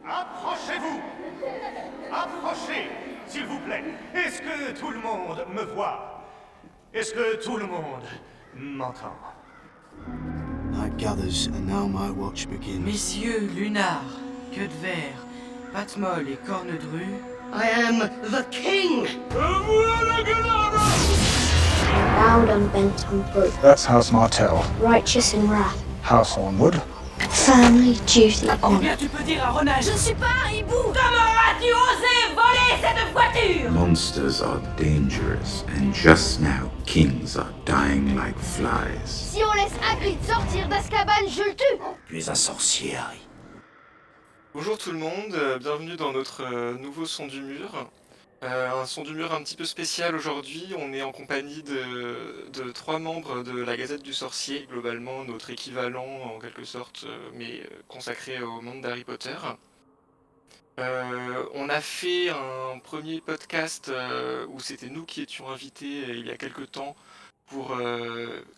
Approchez-vous! Approchez, s'il vous plaît. Est-ce que tout le monde me voit? Est-ce que tout le monde m'entend? Night gathers, and now my watch begins. Messieurs lunars, queue de verre, pattes molles et cornes de rue. I am the king! Bowed and bent on brook, That's House Martell. righteous in wrath, House Ormwood. family, duty, Eh honour. bien, tu peux dire à Renage. Je ne suis pas un hibou. Comment as-tu osé voler cette voiture? Monsters are dangerous, and just now, kings are dying like flies. Si on laisse Hagrid sortir d'Azkaban, je le tue. Tu es un sorcier, Harry. Bonjour tout le monde, bienvenue dans notre nouveau son du mur. Un son du mur un petit peu spécial aujourd'hui, on est en compagnie de 3 membres de la Gazette du Sorcier, globalement notre équivalent en quelque sorte, mais consacré au monde d'Harry Potter. On a fait un premier podcast où c'était nous qui étions invités il y a quelques temps pour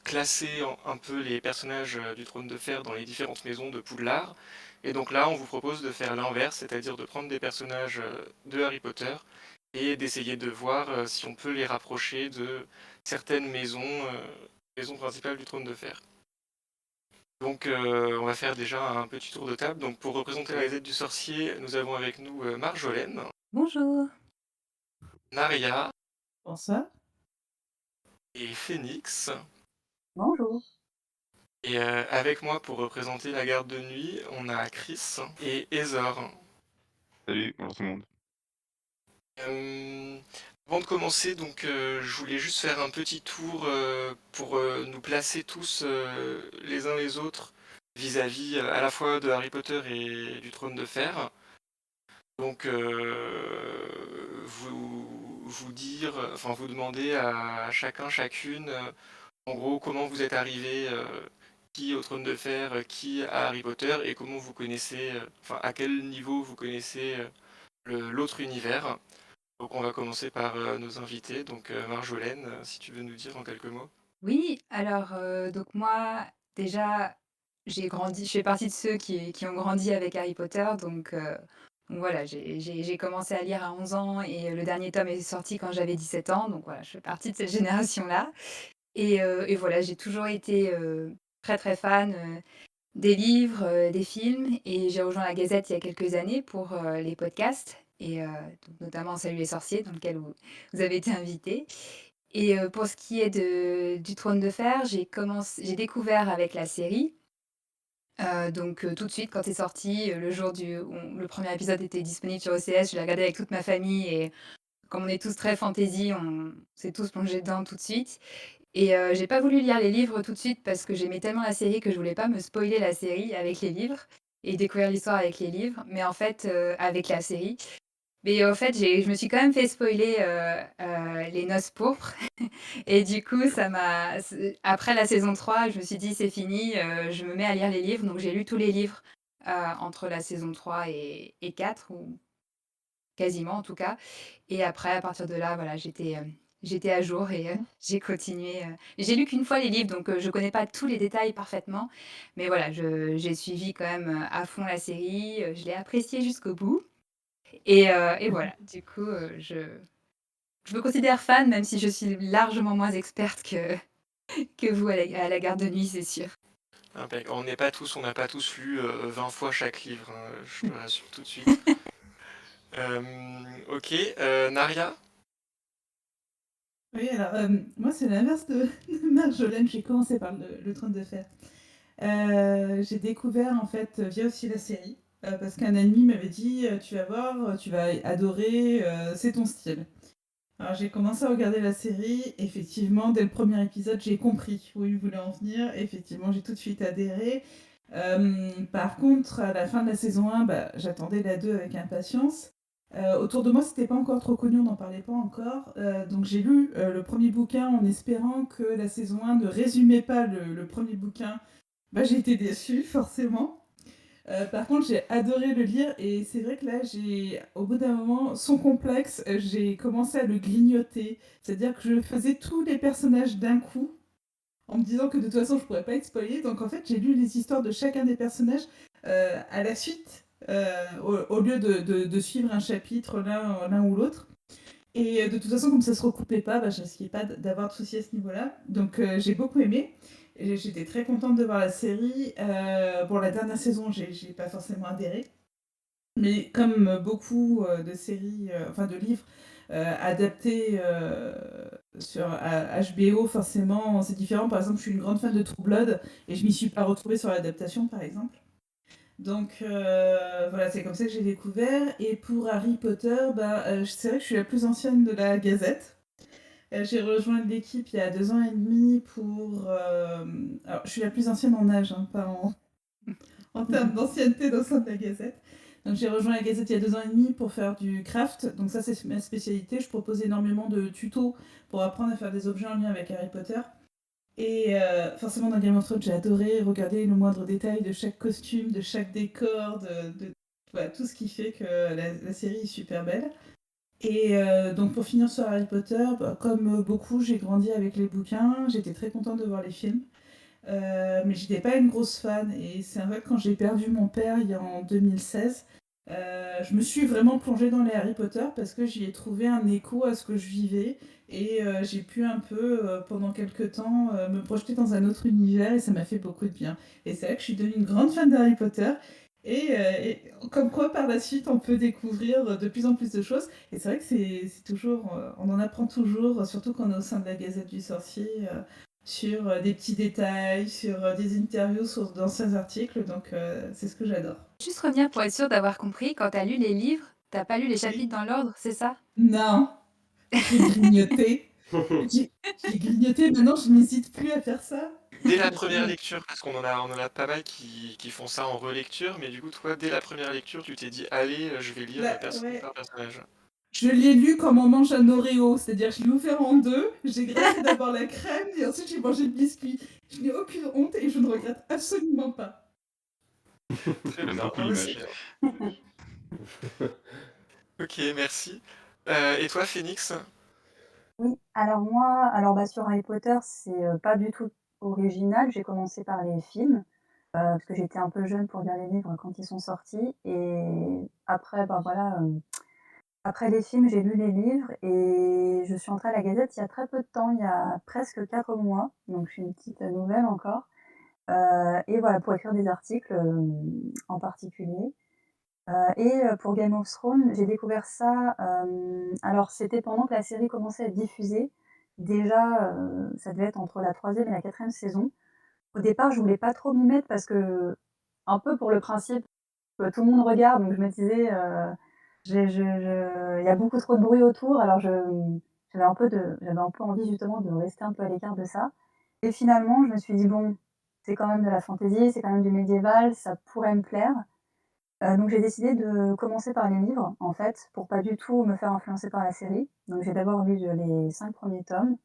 classer un peu les personnages du Trône de Fer dans les différentes maisons de Poudlard. Et donc là, on vous propose de faire l'inverse, c'est-à-dire de prendre des personnages de Harry Potter et d'essayer de voir si on peut les rapprocher de certaines maisons principales du Trône de Fer. Donc on va faire déjà un petit tour de table. Donc pour représenter la Gazette du Sorcier, nous avons avec nous Marjolaine, Bonjour. Naria Bonsoir. et Phénix. Bonjour. Et avec moi pour représenter la garde de nuit, on a Chris et Ezor. Salut, bonjour tout le monde. Avant de commencer, donc, je voulais juste faire un petit tour pour nous placer tous les uns les autres vis-à-vis à la fois de Harry Potter et du Trône de Fer. Donc, vous demander à chacun, chacune, en gros, comment vous êtes arrivés, qui au Trône de Fer, qui à Harry Potter, et comment vous connaissez, à quel niveau vous connaissez l'autre univers. Donc on va commencer par nos invités. Donc Marjolaine, si tu veux nous dire en quelques mots. Oui, alors donc moi déjà je fais partie de ceux qui ont grandi avec Harry Potter, donc voilà, j'ai commencé à lire à 11 ans et le dernier tome est sorti quand j'avais 17 ans, donc voilà, je fais partie de cette génération-là. Et voilà, j'ai toujours été très très fan des livres, des films, et j'ai rejoint la Gazette il y a quelques années pour les podcasts, et donc notamment Salut les sorciers, dans lequel vous avez été invité. Et pour ce qui est du Trône de Fer, j'ai découvert avec la série. Donc tout de suite, quand c'est sorti, le jour le premier épisode était disponible sur OCS, je l'ai regardé avec toute ma famille, et comme on est tous très fantasy, on s'est tous plongés dedans tout de suite. Et j'ai pas voulu lire les livres tout de suite parce que j'aimais tellement la série que je voulais pas me spoiler la série avec les livres et découvrir l'histoire avec les livres, mais en fait, avec la série. Mais en fait, je me suis quand même fait spoiler les Noces pourpres. Et du coup, après la saison 3, je me suis dit, c'est fini, je me mets à lire les livres. Donc j'ai lu tous les livres entre la saison 3 et 4, ou quasiment en tout cas. Et après, à partir de là, voilà, j'étais à jour, et j'ai continué. J'ai lu qu'une fois les livres, donc je connais pas tous les détails parfaitement. Mais voilà, j'ai suivi quand même à fond la série. Je l'ai appréciée jusqu'au bout. Et voilà, du coup, je me considère fan, même si je suis largement moins experte que vous à la garde de nuit, c'est sûr. Impec. On n'a pas tous lu 20 fois chaque livre, hein, je te rassure tout de suite. Ok, Naria. Oui, alors moi c'est l'inverse de Marjolaine, j'ai commencé par le Trône de Fer. J'ai découvert en fait via aussi la série, parce qu'un ami m'avait dit tu vas voir, tu vas adorer, c'est ton style. Alors j'ai commencé à regarder la série, effectivement dès le premier épisode j'ai compris où il voulait en venir, effectivement j'ai tout de suite adhéré. Par contre à la fin de la saison 1, j'attendais la 2 avec impatience. Autour de moi, c'était pas encore trop connu, on n'en parlait pas encore. Donc j'ai lu le premier bouquin en espérant que la saison 1 ne résumait pas le premier bouquin. J'ai été déçue, forcément. Par contre, j'ai adoré le lire, et c'est vrai que là, au bout d'un moment, son complexe, j'ai commencé à le grignoter. C'est-à-dire que je faisais tous les personnages d'un coup, en me disant que de toute façon, je pourrais pas être spoilée. Donc en fait, j'ai lu les histoires de chacun des personnages à la suite. au lieu de suivre un chapitre l'un ou l'autre. Et de toute façon, comme ça se recoupait pas, je risquais pas d'avoir de soucis à ce niveau-là. Donc j'ai beaucoup aimé. Et j'étais très contente de voir la série. Bon, la dernière saison, j'ai pas forcément adhéré. Mais comme beaucoup de séries, enfin de livres adaptés sur HBO, forcément, c'est différent. Par exemple, je suis une grande fan de True Blood et je m'y suis pas retrouvée sur l'adaptation, par exemple. Donc voilà, c'est comme ça que j'ai découvert. Et pour Harry Potter, c'est vrai que je suis la plus ancienne de la Gazette. J'ai rejoint l'équipe il y a 2 ans et demi pour... Alors, je suis la plus ancienne en âge, hein, pas en termes d'ancienneté au sein de la Gazette. Donc j'ai rejoint la Gazette il y a 2 ans et demi pour faire du craft. Donc ça, c'est ma spécialité. Je propose énormément de tutos pour apprendre à faire des objets en lien avec Harry Potter. Et forcément, dans Game of Thrones, j'ai adoré regarder le moindre détail de chaque costume, de chaque décor, voilà, tout ce qui fait que la série est super belle. Et donc pour finir sur Harry Potter, comme beaucoup, j'ai grandi avec les bouquins, j'étais très contente de voir les films. Mais j'étais pas une grosse fan. Et c'est vrai que quand j'ai perdu mon père en 2016, je me suis vraiment plongée dans les Harry Potter parce que j'y ai trouvé un écho à ce que je vivais. Et j'ai pu un peu, pendant quelques temps, me projeter dans un autre univers et ça m'a fait beaucoup de bien. Et c'est vrai que je suis devenue une grande fan d'Harry Potter. Et comme quoi, par la suite, on peut découvrir de plus en plus de choses. Et c'est vrai que c'est toujours, on en apprend toujours, surtout quand on est au sein de la Gazette du Sorcier, sur des petits détails, sur des interviews, sur d'anciens articles. Donc, c'est ce que j'adore. Juste revenir pour être sûr d'avoir compris, quand tu as lu les livres, t'as pas lu les chapitres dans l'ordre, c'est ça? Non, j'ai grignoté. J'ai grignoté, maintenant je n'hésite plus à faire ça. Dès la première lecture, parce qu'on en a pas mal qui font ça en relecture, mais du coup, toi, dès la première lecture, tu t'es dit, allez, je vais lire personnage Ouais. par personnage. Je l'ai lu comme on mange un Oreo, c'est-à-dire je l'ai ouvert en deux, j'ai graissé d'abord la crème et ensuite j'ai mangé le biscuit. Je n'ai aucune honte et je ne regrette absolument pas. Très J'aime bien. beaucoup Ah ouais, l'image. c'est bien. Ok, merci. Et toi, Phoenix? Oui, alors moi, sur Harry Potter, c'est pas du tout original. J'ai commencé par les films, parce que j'étais un peu jeune pour lire les livres quand ils sont sortis. Et après, voilà, après les films, j'ai lu les livres et je suis entrée à la Gazette il y a très peu de temps, il y a presque 4 mois, donc je suis une petite nouvelle encore. Et voilà, pour écrire des articles en particulier. Et pour Game of Thrones, j'ai découvert ça, alors c'était pendant que la série commençait à être diffusée. Déjà, ça devait être entre la 3e et la 4e saison. Au départ, je voulais pas trop m'y mettre parce que un peu pour le principe que tout le monde regarde, donc je me disais, il y a beaucoup trop de bruit autour, alors j'avais un peu envie justement de rester un peu à l'écart de ça. Et finalement, je me suis dit: «Bon, c'est quand même de la fantasy, c'est quand même du médiéval, ça pourrait me plaire». Donc j'ai décidé de commencer par les livres, en fait, pour pas du tout me faire influencer par la série. Donc j'ai d'abord lu les 5 premiers tomes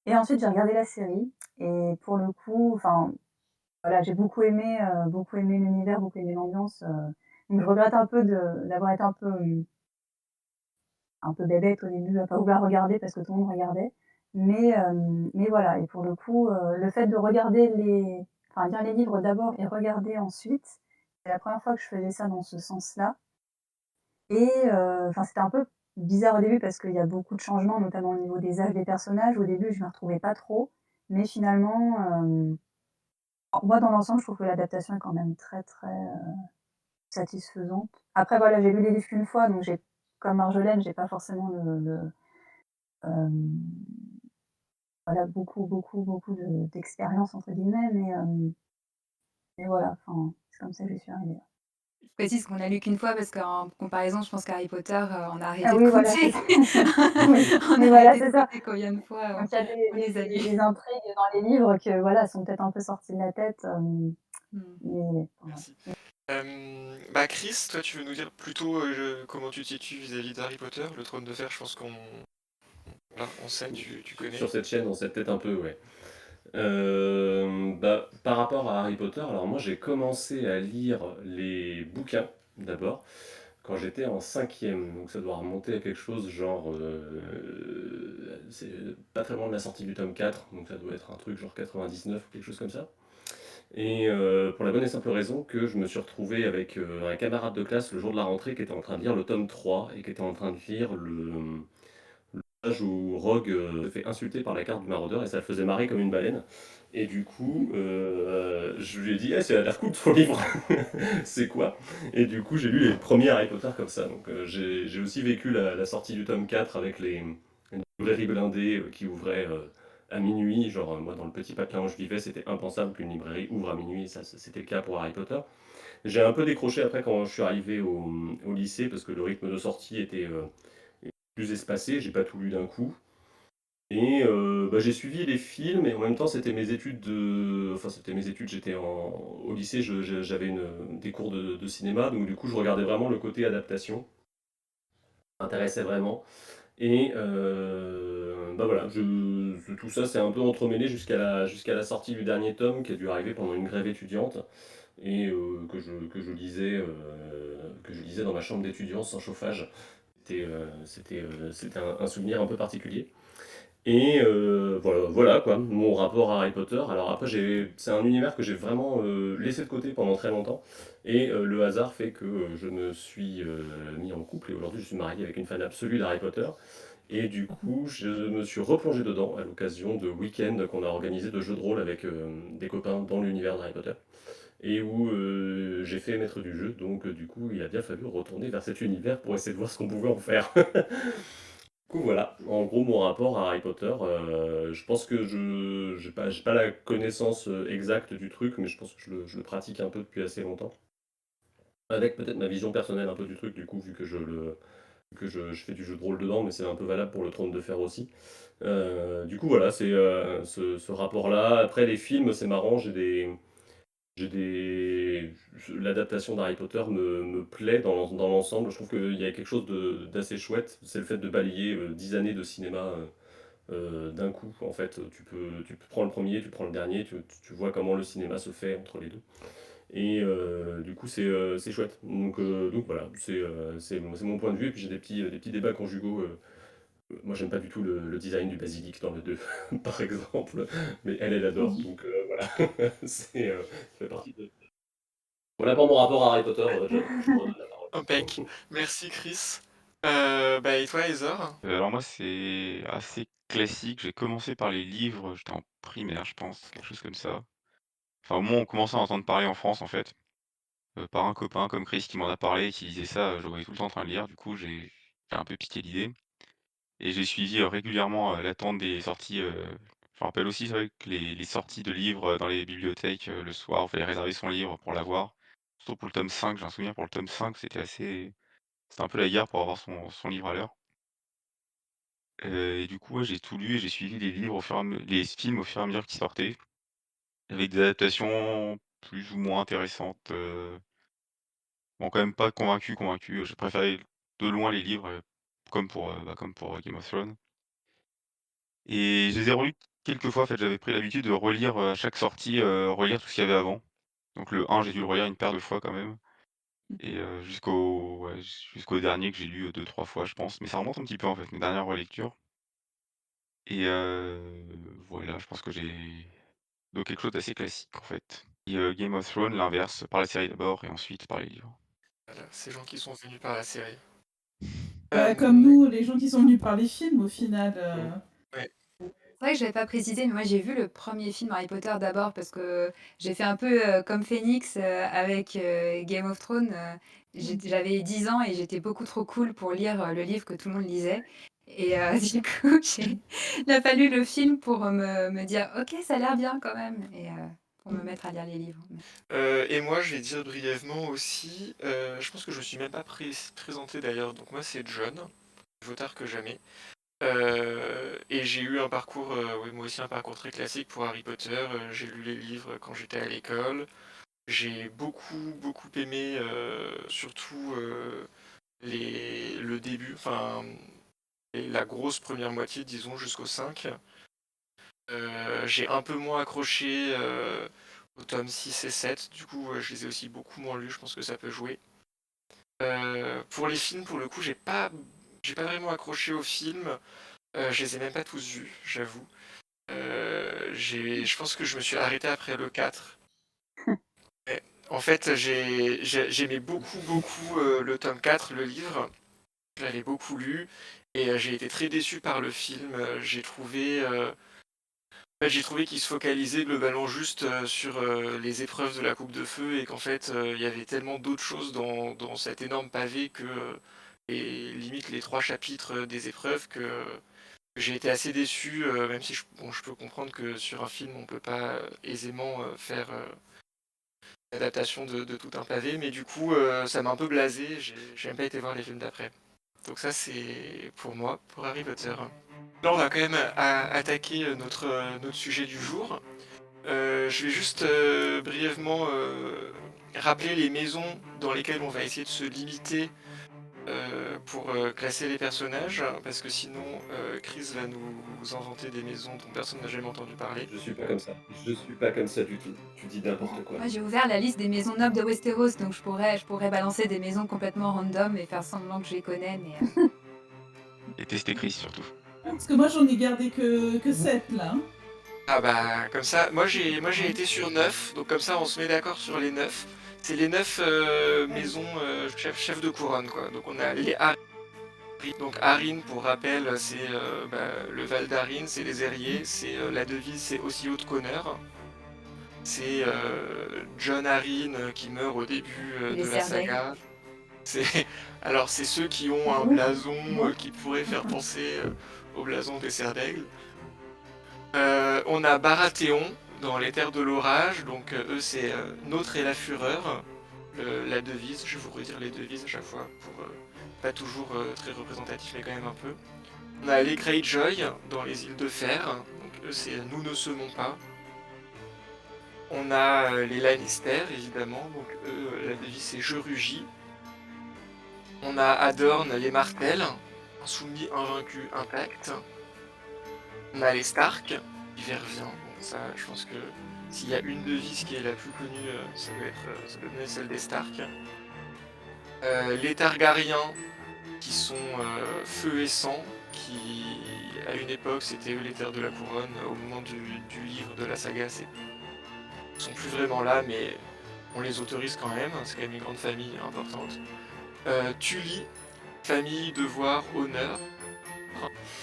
et ensuite j'ai regardé la série et pour le coup, enfin, voilà, j'ai beaucoup aimé l'univers, beaucoup aimé l'ambiance, donc je regrette un peu d'avoir été un peu bébête au début, à pas vouloir regarder parce que tout le monde regardait. Mais voilà, et pour le coup, le fait de regarder lire les livres d'abord et regarder ensuite, c'est la première fois que je faisais ça dans ce sens-là. Et c'était un peu bizarre au début parce qu'il y a beaucoup de changements, notamment au niveau des âges des personnages. Au début, je ne me retrouvais pas trop, mais finalement, moi, dans l'ensemble, je trouve que l'adaptation est quand même très, très, satisfaisante. Après voilà, j'ai lu les livres qu'une fois, donc comme Marjolaine, j'ai pas forcément voilà, beaucoup d'expérience entre guillemets, mais voilà, enfin, c'est comme ça que j'y suis arrivée. Je précise qu'on a lu qu'une fois parce qu'en comparaison, je pense qu'Harry Potter, on a Ah arrêté de oui, voilà, c'est compter. ça. Oui, On mais a voilà, arrêté c'est de ça. compter combien de fois Donc il y a on les a lus. des intrigues dans les livres que voilà, sont peut-être un peu sorties de la tête, mais voilà. Merci. Chris, toi, tu veux nous dire plutôt comment tu te situes vis-à-vis d'Harry Potter, le Trône de Fer, je pense qu'on on sait, tu connais. Sur cette chaîne, on sait peut-être un peu, ouais. Par rapport à Harry Potter, alors moi j'ai commencé à lire les bouquins d'abord quand j'étais en 5e, donc ça doit remonter à quelque chose genre, c'est pas très loin de la sortie du tome 4, donc ça doit être un truc genre 99 ou quelque chose comme ça. Et pour la bonne et simple raison que je me suis retrouvé avec un camarade de classe le jour de la rentrée qui était en train de lire le tome 3 et qui était en train de lire le page où Rogue se fait insulter par la carte du maraudeur et ça le faisait marrer comme une baleine. Et du coup, je lui ai dit, ça a l'air cool ton livre, c'est quoi? Et du coup, j'ai lu les premiers Harry Potter comme ça. Donc j'ai aussi vécu la sortie du tome 4 avec les librairies blindées qui ouvraient à minuit. Genre, moi, dans le petit patelin où je vivais, c'était impensable qu'une librairie ouvre à minuit. Et ça, c'était le cas pour Harry Potter. J'ai un peu décroché après quand je suis arrivé au lycée parce que le rythme de sortie était plus espacé. J'ai pas tout lu d'un coup. Et j'ai suivi les films et en même temps c'était mes études enfin c'était mes études, j'étais au lycée, j'avais des cours de cinéma, donc du coup je regardais vraiment le côté adaptation, ça m'intéressait vraiment. Et voilà, tout ça c'est un peu entremêlé jusqu'à la sortie du dernier tome qui a dû arriver pendant une grève étudiante et que je lisais dans ma chambre d'étudiant sans chauffage. C'était un souvenir un peu particulier. Et voilà quoi, mon rapport à Harry Potter. Alors après, c'est un univers que j'ai vraiment laissé de côté pendant très longtemps. Et le hasard fait que je me suis mis en couple et aujourd'hui je suis marié avec une fan absolue d'Harry Potter. Et du coup, je me suis replongé dedans à l'occasion de week-ends qu'on a organisé de jeux de rôle avec des copains dans l'univers d'Harry Potter. Et où j'ai fait maître du jeu, donc du coup, il a bien fallu retourner vers cet univers pour essayer de voir ce qu'on pouvait en faire. Du coup, voilà, en gros, mon rapport à Harry Potter, je pense que je j'ai pas la connaissance exacte du truc, mais je pense que je le pratique un peu depuis assez longtemps. Avec peut-être ma vision personnelle un peu du truc, du coup, vu que je fais du jeu de rôle dedans, mais c'est un peu valable pour le Trône de Fer aussi. Du coup, voilà, c'est ce rapport-là. Après, les films, c'est marrant, l'adaptation d'Harry Potter me plaît dans l'ensemble. Je trouve qu'il y a quelque chose d'assez chouette. C'est le fait de balayer 10 années de cinéma d'un coup. En fait, tu peux prendre le premier, tu prends le dernier, tu vois comment le cinéma se fait entre les deux. Et du coup, c'est chouette. Donc voilà, c'est mon point de vue. Et puis j'ai des petits débats conjugaux. Moi, j'aime pas du tout le design du basilic dans le 2, par exemple. Mais elle adore. Donc voilà, ça fait partie de. Voilà pour mon rapport à Harry Potter. Je redonne la parole. Impec. Merci Chris. Et toi, Heather? Alors moi, c'est assez classique. J'ai commencé par les livres, j'étais en primaire, je pense, quelque chose comme ça. Enfin, au moins, on commençait à entendre parler en France, en fait, par un copain comme Chris qui m'en a parlé, qui disait ça, je le voyais tout le temps en train de lire. Du coup, j'ai un peu piqué l'idée et j'ai suivi régulièrement l'attente des sorties. Je me rappelle aussi, c'est vrai que les sorties de livres dans les bibliothèques le soir, il fallait réserver son livre pour l'avoir. Surtout pour le tome 5, j'ai un souvenir pour le tome 5, c'était un peu la guerre pour avoir son livre à l'heure. Et du coup, ouais, j'ai tout lu et j'ai suivi les films au fur et à mesure qu'ils sortaient, avec des adaptations plus ou moins intéressantes, bon quand même pas convaincu, j'ai préféré de loin les livres, comme pour Game of Thrones et je les ai relus quelques fois, en fait, j'avais pris l'habitude de relire, à chaque sortie, relire tout ce qu'il y avait avant. Donc le 1, j'ai dû le relire une paire de fois quand même et jusqu'au dernier que j'ai lu, 2-3 fois, je pense, mais ça remonte un petit peu, en fait, mes dernières relectures et voilà, je pense que j'ai donc quelque chose d'assez classique, en fait et Game of Thrones, l'inverse, par la série d'abord et ensuite par les livres. Voilà, ces gens qui sont venus par la série. Comme nous, les gens qui sont venus par les films, au final. Ouais. C'est vrai que je l'avais pas précisé, mais moi j'ai vu le premier film Harry Potter d'abord parce que j'ai fait un peu comme Phoenix avec Game of Thrones. J'avais 10 ans et j'étais beaucoup trop cool pour lire le livre que tout le monde lisait. Et du coup, il a fallu le film pour me dire ok, ça a l'air bien quand même. Et pour me mettre à lire les livres. Et moi, je vais dire brièvement aussi, je pense que je me suis même pas présenté d'ailleurs, donc moi c'est John, plus tard que jamais. Et j'ai eu un parcours, oui, moi aussi un parcours très classique pour Harry Potter. J'ai lu les livres quand j'étais à l'école. J'ai beaucoup aimé, surtout le début, enfin la grosse première moitié, disons, jusqu'au 5. J'ai un peu moins accroché au tome 6 et 7, du coup je les ai aussi beaucoup moins lus, je pense que ça peut jouer. Pour les films, pour le coup, j'ai pas vraiment accroché aux films. Je les ai même pas tous vus, j'avoue. Je pense que je me suis arrêté après le 4. Ouais. En fait, j'aimais beaucoup le tome 4, le livre. Je l'avais beaucoup lu et j'ai été très déçu par le film. J'ai trouvé qu'il se focalisait globalement juste sur les épreuves de la coupe de feu et qu'en fait il y avait tellement d'autres choses dans cet énorme pavé que et limite les 3 chapitres des épreuves que j'ai été assez déçu, même si je peux comprendre que sur un film on peut pas aisément faire l'adaptation de tout un pavé, mais du coup ça m'a un peu blasé, j'ai même pas été voir les films d'après. Donc ça c'est pour moi, pour Harry Potter. Là on va quand même attaquer notre sujet du jour. Je vais juste brièvement rappeler les maisons dans lesquelles on va essayer de se limiter pour classer les personnages, parce que sinon Chris va nous inventer des maisons dont personne n'a jamais entendu parler. Je suis pas comme ça. Je suis pas comme ça du tout. Tu dis n'importe quoi. Moi, j'ai ouvert la liste des maisons nobles de Westeros, donc je pourrais balancer des maisons complètement random et faire semblant que je les connais, mais... Et tester Chris surtout. Parce que moi, j'en ai gardé que 7, là. Hein. Ah bah, comme ça, moi j'ai été sur 9, donc comme ça on se met d'accord sur les 9. C'est les 9 maisons chefs de couronne, quoi. Donc on a les Arryn. Donc Arryn, pour rappel, c'est le Val d'Arryn, c'est les Airiers, c'est la devise, c'est aussi haute qu'honneur. C'est Jon Arryn qui meurt au début de la saga. Alors c'est ceux qui ont un blason qui pourrait faire penser au blason des Serres d'Aigle. On a Baratheon dans les terres de l'orage, donc eux c'est Notre et la fureur, la devise, je vais vous redire les devises à chaque fois, pour pas toujours très représentatif mais quand même un peu. On a les Greyjoy dans les îles de fer, donc eux c'est Nous ne semons pas. On a les Lannister évidemment, donc eux la devise c'est Je rugis. On a Adorn, les Martels, insoumis, invaincus, intacts. On a les Stark, l'hiver vient. Bon, ça, je pense que s'il y a une devise qui est la plus connue, ça doit être celle des Stark. Les Targaryens, qui sont feu et sang, qui à une époque c'était eux les terres de la couronne. Au moment du livre de la saga, ils sont plus vraiment là, mais on les autorise quand même. C'est quand même une grande famille importante. Tully, famille, devoir, honneur.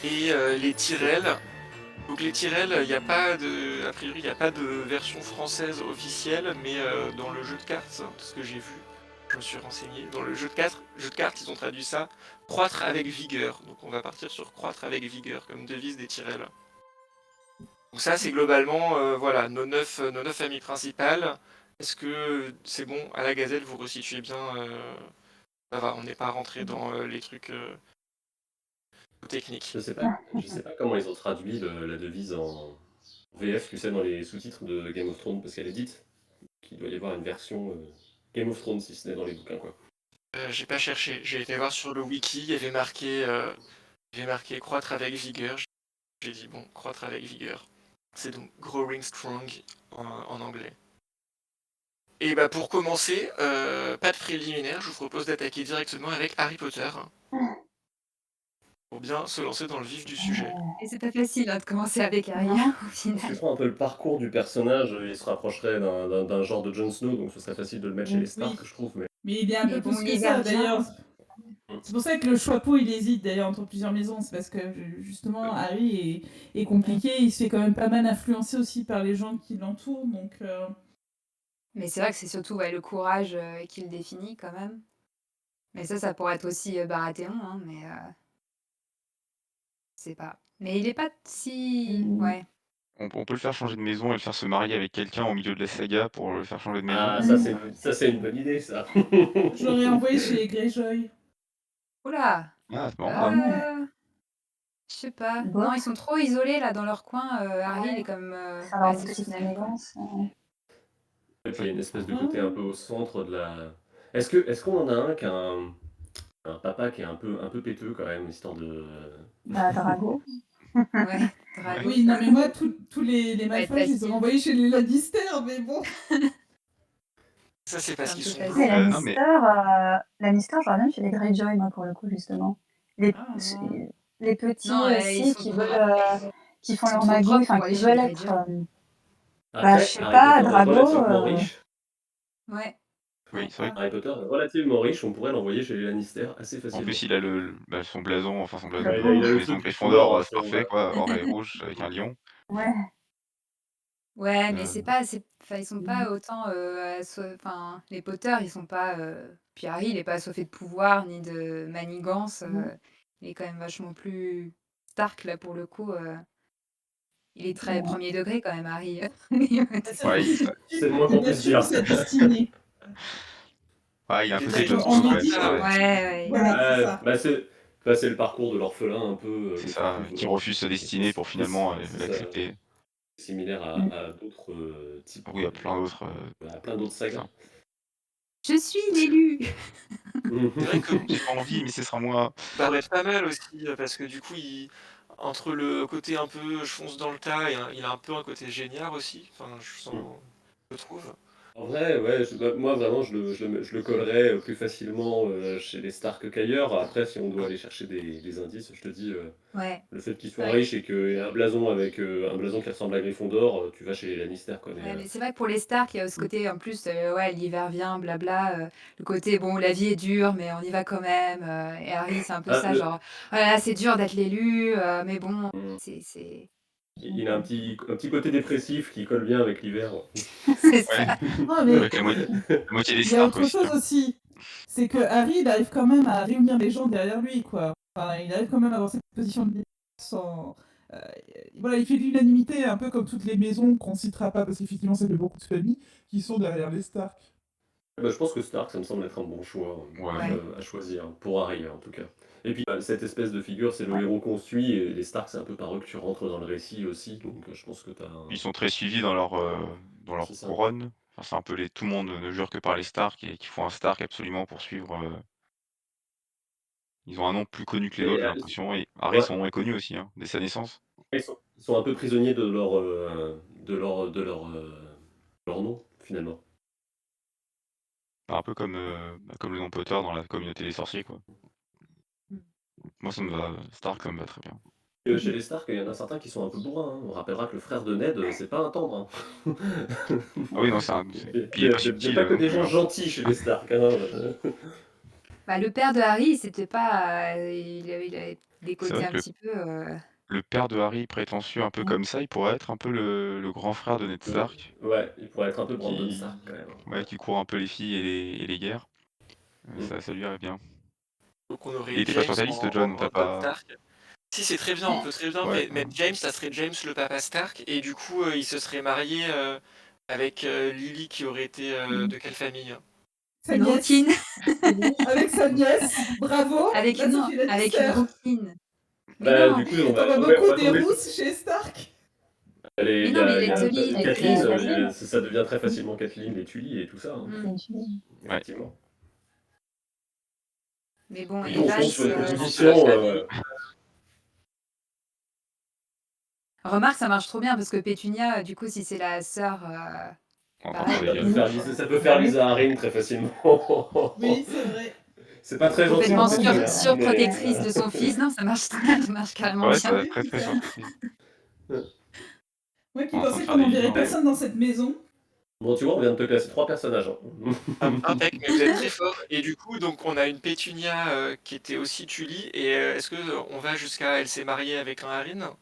Et les Tyrell. Donc les Tyrell, a priori, il n'y a pas de version française officielle, mais dans le jeu de cartes, de ce que j'ai vu, je me suis renseigné, dans le jeu de cartes, ils ont traduit ça, croître avec vigueur. Donc on va partir sur croître avec vigueur, comme devise des Tyrell. Donc ça, c'est globalement, voilà, nos 9 familles principales. Est-ce que c'est bon, à la Gazette, vous resituez bien ça va, on n'est pas rentré dans les trucs techniques. Je sais pas comment ils ont traduit la devise en VF, tu sais, dans les sous-titres de Game of Thrones, parce qu'elle est dite qu'il doit y avoir une version Game of Thrones, si ce n'est dans les bouquins, quoi. J'ai pas cherché, j'ai été voir sur le wiki, il y avait marqué croître avec vigueur. J'ai dit bon, croître avec vigueur. C'est donc growing strong en anglais. Et bah pour commencer, pas de préliminaire, je vous propose d'attaquer directement avec Harry Potter. Pour bien se lancer dans le vif du sujet. Et c'est pas facile de commencer avec Harry, au final. Si tu prends un peu le parcours du personnage, il se rapprocherait d'un genre de Jon Snow, donc ce serait facile de le mettre chez les Stark, je trouve. Mais il est un peu plus que ça, d'ailleurs. C'est pour ça que le choix il hésite d'ailleurs entre plusieurs maisons. C'est parce que justement, Harry est compliqué. Il se fait quand même pas mal influencer aussi par les gens qui l'entourent. Donc, Mais c'est vrai que c'est surtout le courage qui le définit quand même. Mais ça pourrait être aussi Baratheon, hein, mais c'est pas. Mais il est pas si. Ouais. On peut le faire changer de maison et le faire se marier avec quelqu'un au milieu de la saga pour le faire changer de maison. Ah, ça c'est une bonne idée, ça. Je l'aurais envoyé chez les Greyjoy. Oula! Ah, c'est marrant. Je sais pas. Bon. Non, ils sont trop isolés là dans leur coin. Harry, il est comme. Ça leur c'est bouge une final, quoi. élégance. Et puis il y a une espèce de côté un peu au centre de la... Est-ce qu'on en a un qui a un papa qui est un peu péteux quand même, histoire de... Bah, Drago. Ouais, Drago. Oui, non, mais moi, tous les Malfoy, facile. ils ont envoyé chez les Lannister, mais bon. Ça c'est parce C'est un qu'ils peu sont facile. Après, Lannister, j'aurais bien chez les Greyjoy, moi, pour le coup, justement. Les petits Non, aussi ils sont qui trop- veulent, qui font ils sont leur trop magie, propres enfin, pour aller qui chez veulent les être... Greyjoy. bah, je sais pas, Harry Potter est Drago... relativement riche. Ouais, Oui, c'est vrai d'accord. Harry Potter est relativement riche, on pourrait l'envoyer chez les Lannister assez qu'en plus, facilement. il a son blason, enfin son blason, Ouais, il a la le maison truc du foulard, Gryffondor, c'est sur parfait ouais. quoi, or et rouge avec un lion. Ouais. Ouais, mais Heu, enfin, ils sont pas autant, enfin, les Potter, ils sont pas, puis Harry, il est pas assoiffé de pouvoir ni de manigance, Mmh. il est quand même vachement plus Stark là pour le coup, il est très Ouais. premier degré quand même Harry. C'est ouais, vrai il qu'il ça C'est le assume moins qu'on il puisse assume dire. sa destinée. ouais, il a un Il est côté très Jon On Snow conscient lui quand de même, dit c'est ça, vrai. ouais. Ouais, ouais. voilà, c'est Ouais, ça. c'est le parcours de l'orphelin un peu, C'est le truc ça, qui où, refuse sa destinée pour finalement, c'est ça, l'accepter. similaire Mmh. à d'autres, types, Oui, il y a plein d'autres, à plein d'autres c'est sagas. ça. Je suis l'élu! C'est vrai que J'ai pas envie, mais ce sera moi. paraît pas mal aussi, parce que du coup, entre le côté un peu je fonce dans le tas, il a un peu un côté génial aussi, enfin, je trouve. En vrai, ouais, moi vraiment, je le collerais plus facilement chez les Stark qu'ailleurs. Après, si on doit aller chercher des indices, je te dis, Ouais, le fait qu'il c'est soit vrai. riche et qu'il y ait un blason avec un blason qui ressemble à Gryffondor, tu vas chez les Lannister, quoi. Ouais, mais c'est vrai que pour les Stark, il y a ce côté en plus, ouais, l'hiver vient, blabla, le côté bon, la vie est dure, mais on y va quand même. Et Harry, c'est un peu Ah, ça, genre, voilà, c'est dur d'être l'élu, mais bon, c'est, il a un petit côté dépressif qui colle bien avec l'hiver. c'est Ouais, ça. Non, mais avec la moitié des il y a Stark autre aussi, chose hein. aussi. C'est que Harry, il arrive quand même à réunir les gens derrière lui, quoi. Enfin, il arrive quand même à avoir cette position de leader sans. euh, voilà, il fait l'unanimité, un peu comme toutes les maisons qu'on citera pas, parce qu'effectivement, ça fait beaucoup de familles qui sont derrière les Stark. Bah, je pense que Stark, ça me semble être un bon choix Ouais. Ouais. à choisir, pour Harry en tout cas. Et puis cette espèce de figure, c'est le Ouais. héros qu'on suit, et les Stark, c'est un peu par eux que tu rentres dans le récit aussi, donc je pense que t'as Ils un... sont très suivis dans leur C'est ça. couronne. Enfin, c'est un peu tout le monde ne jure que par les Stark et qu'il faut un Stark absolument pour suivre, ils ont un nom plus connu que les Et, autres, j'ai l'impression et Harry, ouais, son nom est connu aussi, hein, dès sa naissance. ils sont un peu prisonniers leur nom, finalement. Un peu comme le nom Potter dans la communauté des sorciers, quoi. Moi, ça me va, Stark, ça me va très bien. Chez les Stark, il y en a certains qui sont un peu bourrins, hein. On rappellera que le frère de Ned, c'est pas un tendre, hein. Ah oui, non, puis il est pas Il y a subtil, pas que non des plus, gens hein. gentils chez les Stark, hein. Bah, le père de Harry, c'était pas, il avait des C'est côtés vrai un que petit peu, le père de Harry, prétentieux un peu mmh. comme ça, il pourrait être un peu le grand frère de Ned Stark Ouais, il pourrait être un peu Brandon qui Stark, quand même. ouais, qui court un peu les filles et les guerres. Mm. Ça lui irait bien. Donc on Il aurait était pas James sur ta liste, John, en t'as Ned pas Stark. Si, c'est très bien, on peut très bien ouais, mettre James, ça serait James le papa Stark, et du coup, il se serait marié avec Lily qui aurait été de quelle famille? Sa Une nièce. rouquine. Avec sa nièce. Bravo. Avec Là, une ça non, fait avec une Lannister. rouquine. Mais Bah, non, du coup, on T'en as va beaucoup des tomber. rousses chez Stark. mais non, mais Il y les a Tully, Avec Catelyn, Kathleen. ça devient très facilement Catelyn, les Tully et tout ça, hein. mmh. ouais. Effectivement. Mais bon, Puis on tombe Evans, sur une Le sens de la position. famille. remarque, ça marche trop bien parce que Pétunia, du coup, si c'est la sœur, Encore pareil, plus Ça peut faire Lisa Arryn très facilement. Oui, c'est vrai. C'est pas très gentil complètement pour Pétunia, surprotectrice de son fils. Non, ça marche carrément ouais, bien. ça Oui, très, c'est très ça. surprise. Moi qui On est en train de pensais faire qu'on des n'enverrait livres, personne dans cette maison. Bon, tu vois, on vient de te classer 3 personnages, hein. Impec, mais vous êtes très fort. Et du coup, donc on a une Pétunia qui était aussi Tully, et est-ce que on va jusqu'à elle s'est mariée avec un Harrin?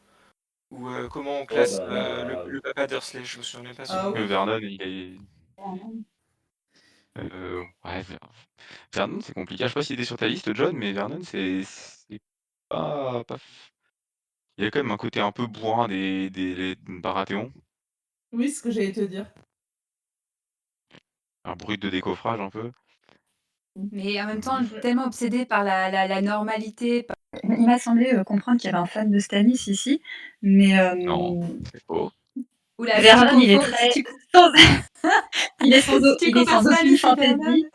Ou comment on Oh classe bah. le papa Dursley? Je me souviens même pas son Ah nom. oui. Vernon, il est ouais, Vernon, c'est compliqué. Je sais pas s'il était sur ta liste, John, mais Vernon, c'est pas il y a quand même un côté un peu bourrin des Baratheon, Oui, c'est ce que j'allais te dire. un brut de décoffrage un peu. Mais en même temps, Mmh. tellement obsédé par la normalité, par Il m'a semblé comprendre qu'il y avait un fan de Stannis ici, mais Non, c'est faux. oula, Vernon, il est si très tu sans si tu il est compares sans aucune Stannis et Vernon. fantaisie.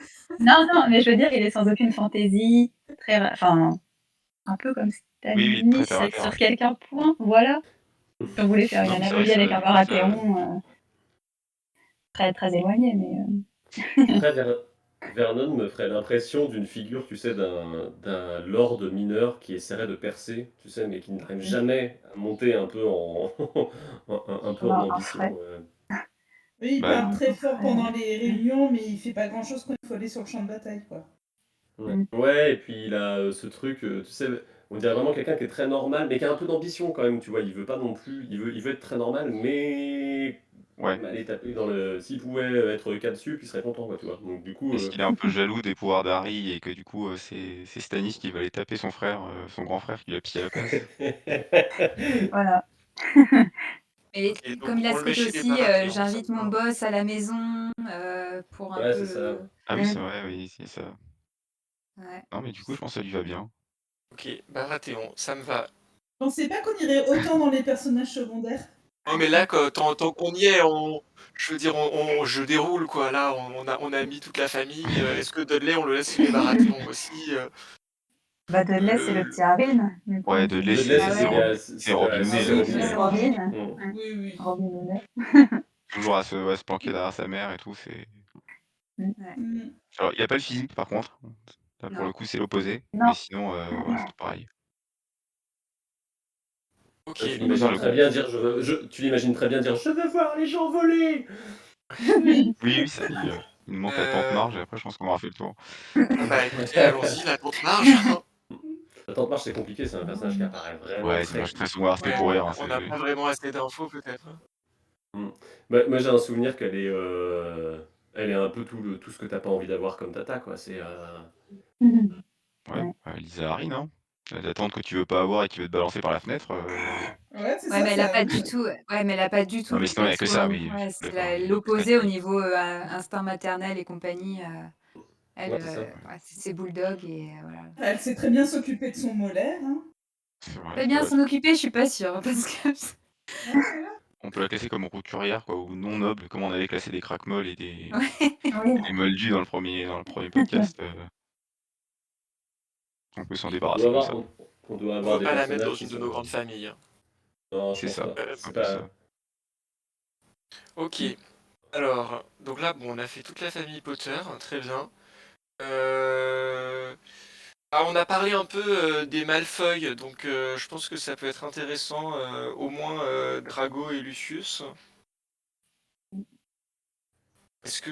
Non, non, mais je veux dire, il est sans aucune fantaisie, enfin, un peu comme Oui, oui, très Stannis terre à terre. sur quelqu'un point, voilà. Si on voulait faire une Non, mais c'est vrai, analogie avec un Baratheon, très, très éloigné, mais Après, Vernon me ferait l'impression d'une figure, tu sais, d'un lord mineur qui essaierait de percer, tu sais, mais qui n'arrive jamais à monter un peu en, un peu en un ambition. frais. Oui, il Bah, parle très fort pendant les réunions, mais il fait pas grand-chose quand il faut aller sur le champ de bataille, quoi. Ouais, et puis il a ce truc, tu sais, on dirait vraiment quelqu'un qui est très normal, mais qui a un peu d'ambition quand même, tu vois. Il veut pas non plus, il veut être très normal, mais ouais. aller taper dans le. S'il pouvait être le cas dessus, puis il serait content, quoi, tu vois. Donc du coup, Est-ce qu'il est un peu jaloux des pouvoirs d'Harry et que du coup, c'est Stannis qui va aller taper son frère, son grand frère qui lui a pillé la place? Voilà. Et Ok, donc comme il a on ce le met côté chez les aussi, Baratheons, ça j'invite me mon va. boss à la maison pour un ouais, peu c'est ça. Ah oui, c'est Mm. vrai, oui, c'est ça. Ouais. Non, mais du coup, je pense que ça lui va bien. Ok, Baratheon, ça me va. Je pensais pas qu'on irait autant dans les personnages secondaires. Non mais là, tant qu'on y est, je veux dire, je déroule quoi. Là, on a mis toute la famille. Est-ce que Dudley, on le laisse chez les Baratheons aussi Bah, Dudley, c'est le petit Harvin, du coup. Ouais, Dudley, Dudley, Ah c'est ouais. c'est Robin c'est Hood, Oui, Robin c'est Hood. Robin. Mm. Ouais. Oui, oui. Robin Hood. toujours à se planquer derrière sa mère et tout, c'est... Mm. Ouais. Mm. Alors, il a pas le physique, par contre. Là, pour Non. le coup, c'est l'opposé. Non. Mais sinon, ouais, c'est tout pareil. Ok. Tu On peut faire l'imagines le très bien dire, tu l'imagines très bien dire, je veux voir les gens voler. Oui. Oui, oui, ça, il nous manque la tante Marge, et après, je pense qu'on aura fait le tour. Bah écoutez, allons-y, la tante Marge. La tante Marge, c'est compliqué, c'est un personnage qui apparaît vraiment Ouais, c'est très. très souvent fait pour rire. Hein, On n'a pas vraiment assez d'infos peut-être. Bah, moi, j'ai un souvenir qu'elle est, elle est un peu tout ce que t'as pas envie d'avoir comme tata, quoi. C'est. Ouais, Lisa Harry, non? La tante que tu veux pas avoir et qui veut te balancer par la fenêtre. Ouais, c'est Ouais, ça, mais elle a ça. pas du tout ouais, mais elle a pas du tout Non, mais le sinon, il y a que perso, ça, oui. ouais, Je suis c'est d'accord. l'opposé au niveau, instinct maternel et compagnie, elle, Ouais, c'est ça. ouais, c'est bulldog et voilà. Elle sait très bien s'occuper de son molaire, hein. C'est vrai. Très bien s'en occuper, je suis pas sûre, hein, parce que On peut la classer comme roturière, quoi, ou non noble, comme on avait classé des craquemolles et ouais. des moldus dans le premier podcast. On peut s'en On doit débarrasser comme ça. avoir, on doit On avoir veut des pas la mettre dans personnages qui une de sont. nos grandes familles. Non, je C'est pense ça, pas. c'est un C'est peu pas. ça. Ok. Alors, donc là, bon, on a fait toute la famille Potter, très bien. On a parlé un peu des Malfoy, donc je pense que ça peut être intéressant, au moins Drago et Lucius. Bah, Est-ce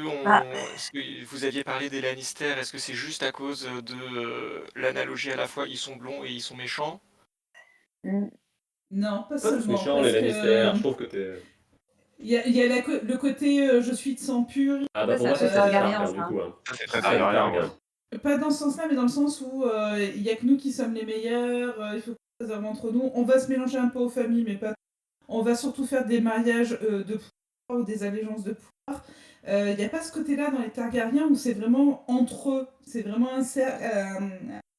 que vous aviez parlé des Lannister, est-ce que c'est juste à cause de l'analogie à la fois ils sont blonds et ils sont méchants? Non, pas Pas tous seulement, méchants, parce les Lannister. Je que trouve que t'es. il y a le côté je suis de sang pur. Ah bah Ça, pour c'est moi, un peu ça, c'est les Targaryen, Targaryens, ça, du hein. coup. Hein. Ça, c'est Ça, très c'est les Targaryen, ouais. Targaryens. Pas dans ce sens-là, mais dans le sens où il y a que nous qui sommes les meilleurs, il faut que ça serve entre nous. On va se mélanger un peu aux familles, mais pas. On va surtout faire des mariages de pouvoir ou des allégeances de pouvoir. Il n'y a pas ce côté-là dans les Targaryens où c'est vraiment entre eux. C'est vraiment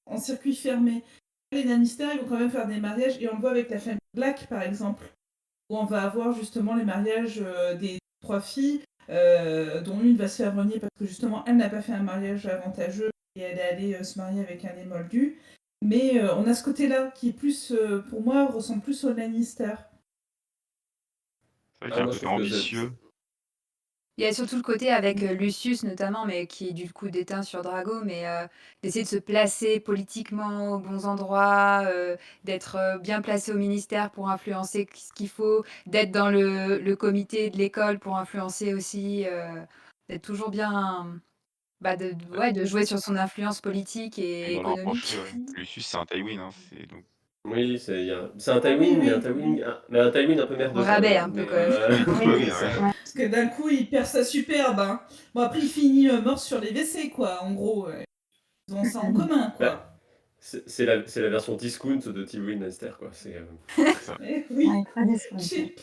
en circuit fermé. Les Lannister, ils vont quand même faire des mariages, et on le voit avec la famille Black, par exemple, où on va avoir justement les mariages des 3 filles, dont une va se faire renier parce que justement, elle n'a pas fait un mariage avantageux et elle est allée se marier avec un des Moldus. Mais on a ce côté-là qui est plus, pour moi, ressemble plus au Lannister. C'est vrai qu'il y a un Moi, je côté trouve que ambitieux. Il y a surtout le côté avec Lucius notamment, mais qui du coup déteint sur Drago, mais d'essayer de se placer politiquement aux bons endroits, d'être bien placé au ministère pour influencer ce qu'il faut, d'être dans le comité de l'école pour influencer aussi, d'être toujours bien, bah ouais, de jouer sur son influence politique et Dans le économique. rapproché, ouais. Lucius, c'est un Tywin, hein. C'est donc... Oui, c'est un Ah oui, Tywin, oui. mais un Tywin un peu Au merdeux quand rabais même. un peu Mais, quand même. Oui, oui, ouais. Parce que d'un coup, il perd sa superbe, hein. Bon, après, il finit mort sur les WC, quoi, en gros. Ils ont ça en commun, quoi. bah, c'est la version discount de Tywin Lannister, quoi. C'est. Ça. Eh oui, ouais, très discret. cheap.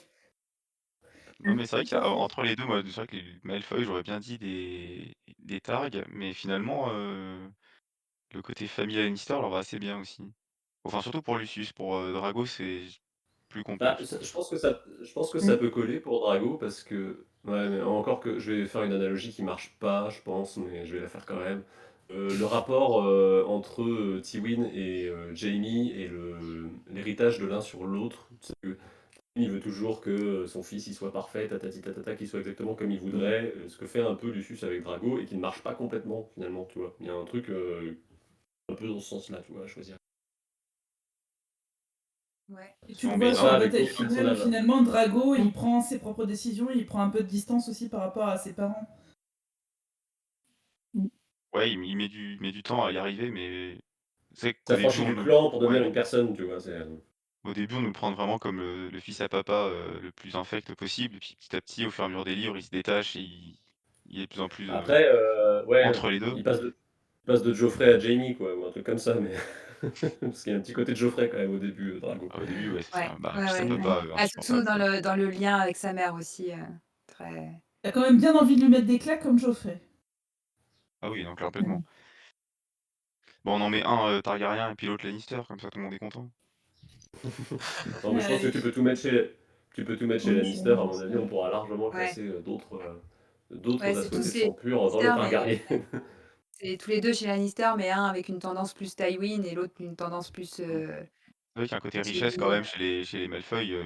Non, mais c'est vrai qu'entre les deux, moi, c'est vrai que les Malfoy, j'aurais bien dit des Targs, mais finalement, le côté famille Lannister leur va assez bien aussi. Enfin, surtout pour Lucius. Pour Drago, c'est plus Bah, complexe. je pense que ça peut coller pour Drago parce que. Ouais, mais encore que je vais faire une analogie qui marche pas, je pense, mais je vais la faire quand même. Le rapport entre Tywin et Jaime et l'héritage de l'un sur l'autre. C'est que il veut toujours que son fils il soit parfait, tatati tatata, qu'il soit exactement comme il voudrait, ce que fait un peu Lucius avec Drago et qui ne marche pas complètement finalement, tu vois. Il y a un truc un peu dans ce sens-là, tu vois, à choisir. Ouais. Et tu Non, le mais vois sur la avec bataille d'autres finale où personnages. finalement Drago il prend ses propres décisions, il prend un peu de distance aussi par rapport à ses parents. Ouais, il met du temps à y arriver, mais c'est qu'au Ça début, franchit du clan pour devenir ouais, une personne, tu vois. au début, on nous le prend vraiment comme le fils à papa le plus infect possible, et puis petit à petit, au fur et à mesure des livres, il se détache et il est de plus en plus Après, ouais, entre les deux. il passe de Geoffrey à Jamie, quoi, ou un truc comme ça, mais parce qu'il y a un petit côté de Geoffrey quand même au début, Drago. Au début, ouais, c'est Ouais, ça. Bah, ouais, fils à ouais. papa Ah, surtout insupportable, dans quoi. le lien avec sa mère aussi, très. T'as quand même bien envie de lui mettre des claques comme Geoffrey. Ah oui, donc complètement. Bon, on en met un Targaryen et puis l'autre Lannister, comme ça tout le monde est content. Non, mais je pense que tu peux tout mettre chez Oui, Lannister, à mon c'est avis, on pourra largement Ouais. classer Ouais, d'autres c'est tous associés de ces sang pur dans les Lannister, mais Targaryens. c'est tous les 2 chez Lannister, mais un avec une tendance plus Tywin et l'autre une tendance plus, C'est vrai qu'il y a un côté richesse quand Jaime. même chez les Malfoy. Ouais,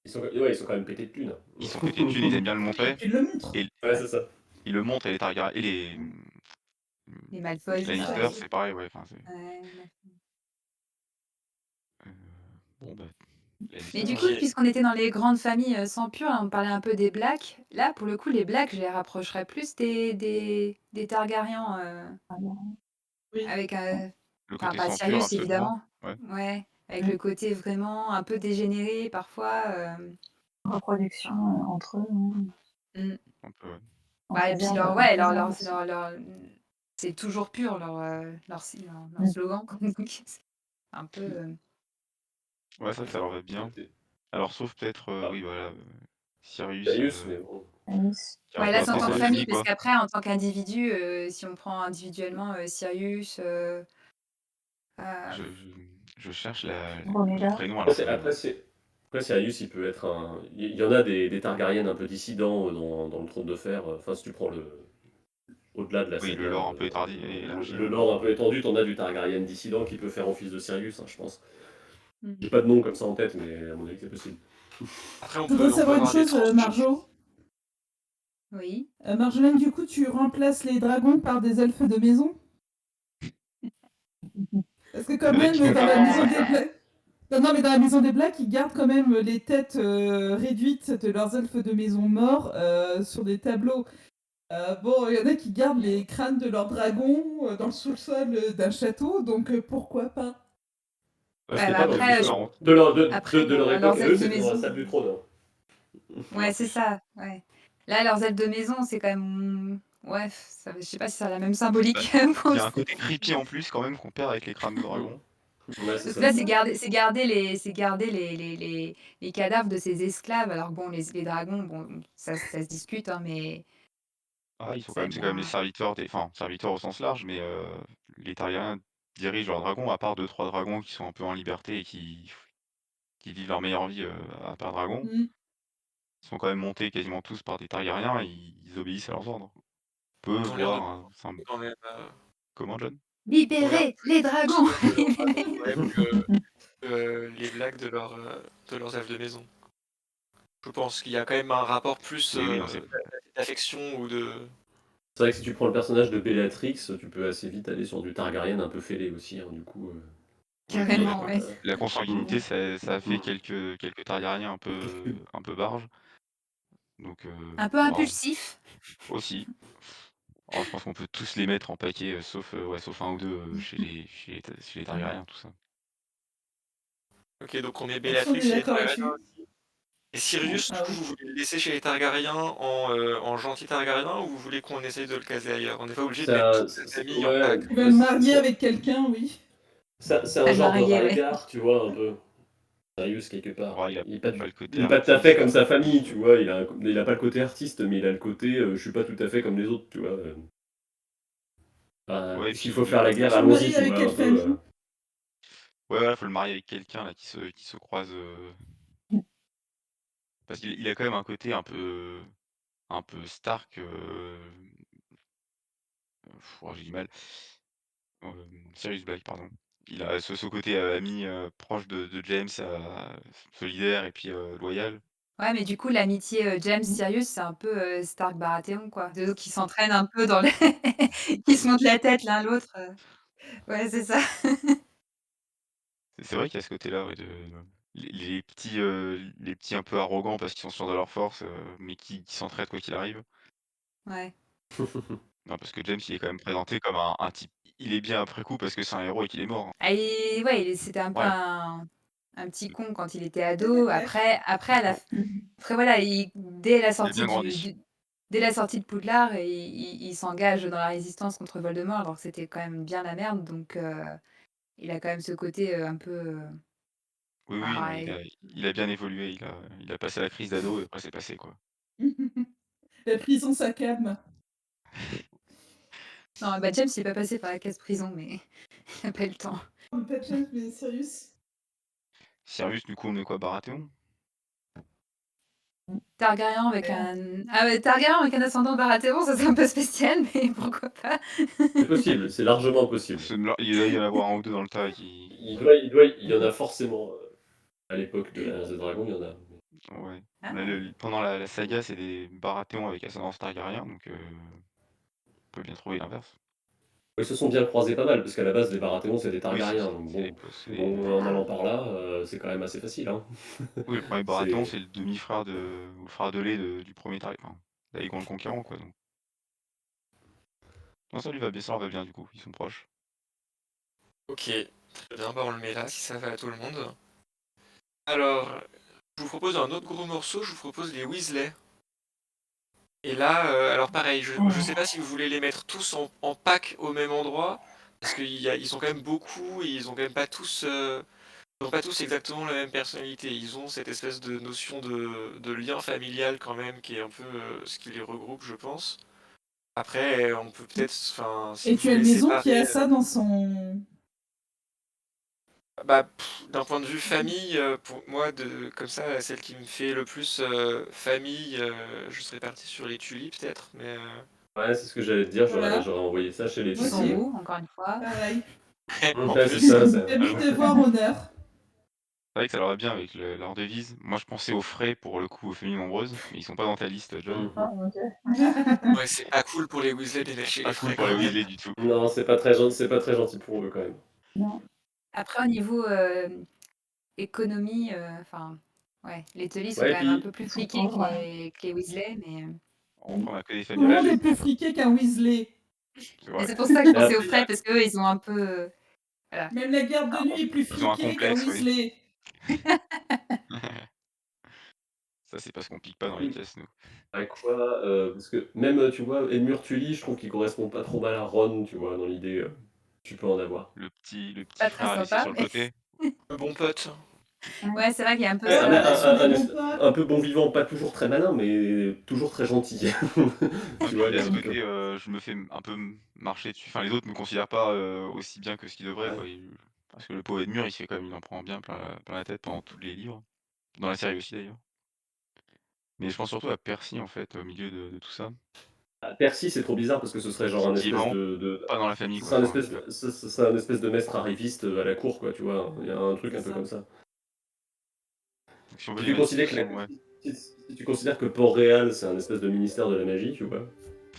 ils sont quand même pétés de thunes. Ils sont pétés de thunes, ils aiment bien le montrer. Tu le montres. Et Ouais, c'est ça. ils le montrent et les Targaryens et Les les Malfoy, c'est Lannister, pareil. c'est pareil, ouais. Enfin, Ouais. bon, bah, Mais Lannister. du coup, puisqu'on était dans les grandes familles sans pur, on parlait un peu des Blacks. Là, pour le coup, les Blacks, je les rapprocherais plus des Targaryens, Oui. avec Le enfin, côté pas sang pur, Sirius absolument. évidemment. Ouais. Ouais, avec le côté vraiment un peu dégénéré parfois. reproduction entre eux. Mmh. Un peu, ouais. On Bah, et puis préserve, leur on ouais, préserve aussi. c'est toujours pur leur slogan donc c'est un peu, Ouais, ça leur va bien. Alors, sauf peut-être, Ah, oui, voilà, Sirius, Sirius, mais bon. qui est un Ouais, peu là, à c'est en part tant dans que la famille famille, parce quoi. qu'après en tant qu'individu, si on prend individuellement, Sirius, Je, je cherche le Romula. prénom, Après, alors que... après, Sirius, il peut être un. Il y en a des Targaryens un peu dissidents dans le Trône de Fer. Enfin, si tu prends au-delà de la Oui, le saga, lore un peu élargi. le lore un peu étendu, t'en as du Targaryen dissident qui peut faire office de Sirius, hein, je pense. Mmh. J'ai pas de nom comme ça en tête, mais à mon avis, c'est possible. Après, on Je voudrais peut savoir une avoir des chose, Marjo. Oui. Marjolaine, du coup, tu remplaces les dragons par des elfes de maison? Parce que quand Il y en a même, qui font dans pas la pour maison ça. des Blacks... Non, mais dans la maison des Blacks, ils gardent quand même les têtes réduites de leurs elfes de maison morts sur des tableaux. Bon, il y en a qui gardent les crânes de leurs dragons dans le sous-sol d'un château, donc pourquoi pas? Parce Ouais, qu'il bah, pas dans après, l'histoire. De leur époque, leurs à eux, elfes de c'était dans la maison. salle du trône. Ouais, c'est ça, ouais. Là, leurs elfes de maison, c'est quand même ouais, ça je sais pas si ça a la même symbolique Il y a un côté creepy en plus, quand même, qu'on perd avec les crânes de dragon. Ouais, c'est Parce que ça. là, c'est garder les cadavres de ces esclaves. Alors bon, les dragons, bon, ça se discute, hein, mais Ah, c'est quand même les bien. serviteurs enfin, serviteurs au sens large, mais les Targaryens dirigent leurs dragons, à part 2-3 dragons qui sont un peu en liberté et qui vivent leur meilleure vie à part dragon. Mmh. Ils sont quand même montés quasiment tous par des Targaryens et ils obéissent à leurs ordres. On peut Ils ont l'air de voir un symbole. quand même. Comment, John? Ils ont l'air Libérez les dragons! de leurs dragons quand même que les blagues de leurs elfes de maison. Je pense qu'il y a quand même un rapport plus Oui, non, c'est... d'affection ou de. C'est vrai que si tu prends le personnage de Bellatrix, tu peux assez vite aller sur du Targaryen un peu fêlé aussi, hein, du coup. Oui, puis Carrément, ouais. la consanguinité, ça a fait quelques Targaryens un peu barges. Donc, Un peu bon, impulsif. aussi. Alors, je pense qu'on peut tous les mettre en paquet, sauf un ou deux chez les Targaryens, tout ça. Ok, donc on met On est Bellatrix chez les d'accord Targaryens là-dessus? aussi. Et Sirius, du coup, vous voulez le laisser chez les Targaryens en gentil Targaryen ou vous voulez qu'on essaye de le caser ailleurs? On n'est pas obligé de mettre toute sa famille en pack. Tu vas le marier avec quelqu'un, oui. C'est un genre de Rhaegar, tu vois, un peu. Sirius, quelque part. Ouais, il est pas, pas le côté il est pas tout à fait comme sa famille, tu vois. Il a pas le côté artiste, mais il a le côté je suis pas tout à fait comme les autres, tu vois. Ouais, S'il puis faut faire la guerre, Tu le allons-y, maries tu avec vois. quelle Un peu, famille? ouais, voilà, faut le marier avec quelqu'un là qui se croise. Parce qu'il a quand même un côté un peu Stark. Oh, j'ai du mal. Sirius Black, pardon. Il a ce côté ami proche de James, solidaire et puis loyal. Ouais, mais du coup, l'amitié, James-Sirius, c'est un peu, Stark Baratheon, quoi. 2 qui s'entraînent un peu dans le qui se montent la tête l'un l'autre. Ouais, c'est ça. C'est vrai qu'il y a ce côté-là, ouais, de les petits un peu arrogants parce qu'ils sont sûrs de leur force, mais qui s'entraident quoi qu'il arrive. Ouais. Non, parce que James, il est quand même présenté comme un type il est bien après coup parce que c'est un héros et qu'il est mort, hein. Ah et ouais, c'était un peu Ouais. un petit con quand il était C'est ado. vrai. Après à la après voilà, dès la Il a sortie bien grandi. dès la sortie de Poudlard, il s'engage dans la résistance contre Voldemort, alors que c'était quand même bien la merde, donc il a quand même ce côté, un peu, Oui, oui, non, ah et il a bien évolué, il a passé la crise d'ado et après c'est passé, quoi. La prison, ça calme. non, bah, James, il est pas passé par la case prison, mais il a pas eu le temps. Oh, pas James, mais Sirius. Sirius, du coup, on met quoi? Baratheon? Targaryen avec Targaryen avec un ascendant Baratheon, ça c'est un peu spécial, mais pourquoi pas? C'est possible, c'est largement possible. Il doit y en avoir un ou deux dans le tas qui Il y en a forcément, à l'époque de l'Alliance des Dragons, il y en a. ouais. Ah. Mais pendant la saga, c'est des Baratheons avec ascendance Targaryen, donc on peut bien trouver l'inverse. Ils se sont bien croisés pas mal, parce qu'à la base, les Baratheons, c'est des Oui, Targaryens. Donc bon, en allant par là, c'est quand même assez facile, hein. Oui, le premier Baratheon, c'est le demi-frère ou le frère de lait du premier Targaryen. D'Aegon le Conquérant, quoi, donc. Non, ça lui va bien, ça leur va bien, du coup, ils sont proches. Ok, très bien, bah on le met là si ça va à tout le monde. Alors, je vous propose un autre gros morceau, je vous propose les Weasley. Et là, alors pareil, je sais pas si vous voulez les mettre tous en pack au même endroit, parce qu'ils sont quand même beaucoup et ils ont quand même pas tous, ils ont pas tous exactement la même personnalité. Ils ont cette espèce de notion de lien familial quand même qui est un peu ce qui les regroupe, je pense. Après, on peut peut-être, enfin, si Et vous tu as une voulez maison qui séparer, a ça dans son... bah, d'un point de vue famille, pour moi, comme ça, celle qui me fait le plus famille, je serais parti sur les Tullies peut-être, mais Ouais, c'est ce que j'allais te dire, Voilà. j'aurais envoyé ça chez les Ils sont Tullies. où, encore une fois? Pareil. En Ouais, plus, c'est ça, ça. Famille, devoir, honneur. c'est vrai que ça leur va bien avec leur devise. Moi, je pensais aux frais, pour le coup, aux familles nombreuses, mais ils sont pas dans ta liste, John. ouais, c'est pas cool pour les Weasley de lâcher Pas les cool frais pour quand les même. Weasley du tout. Non, c'est pas très gentil pour eux, quand même. Non. Après au niveau, économie, enfin, ouais, les Tully sont Ouais, quand même un puis peu plus Ils sont friqués pauvres, que les Weasley, mais On a que des Tout familles le monde riches, est plus friqué qu'un Weasley. c'est mais vrai. c'est pour ça que je pensais aux Après, frais, parce qu'eux, ils ont un peu, voilà. Même la garde de nuit est plus Ils ont un friquée qu'un complexe, oui. Weasley. Ça, c'est parce qu'on pique pas dans les pièces, nous. à quoi parce que même, tu vois, Edmure Tully, je trouve qu'il correspond pas trop mal à Ron, tu vois, dans l'idée, tu peux en avoir. Le petit Pas très frère à laisser sympa, sur le mais côté. Un bon pote. ouais, c'est vrai qu'il y a un peu Ouais, La ça, relation des bons potes. un peu bon vivant, pas toujours très malin, mais toujours très gentil. Ouais, Tu puis vois, il il y y a a ce un truc côté, je me fais un peu marcher dessus. Enfin, les autres me considèrent pas aussi bien que ce qu'ils devraient, quoi. Parce que le pauvre Edmure, il se fait quand même, il en prend bien plein la tête pendant tous les livres. Dans la série aussi, d'ailleurs. Mais je pense surtout à Percy, en fait, au milieu de tout ça. Percy, c'est trop bizarre parce que ce serait genre un Qui est espèce vraiment pas dans la famille, ce quoi. serait un Enfin, espèce, ce serait un espèce de maître arriviste à la cour, quoi, tu vois. Il y a un truc un peu comme ça. si on veut Si les tu mettre, considères que, ouais. si tu considères que Port-Réal, c'est un espèce de ministère de la magie, tu vois.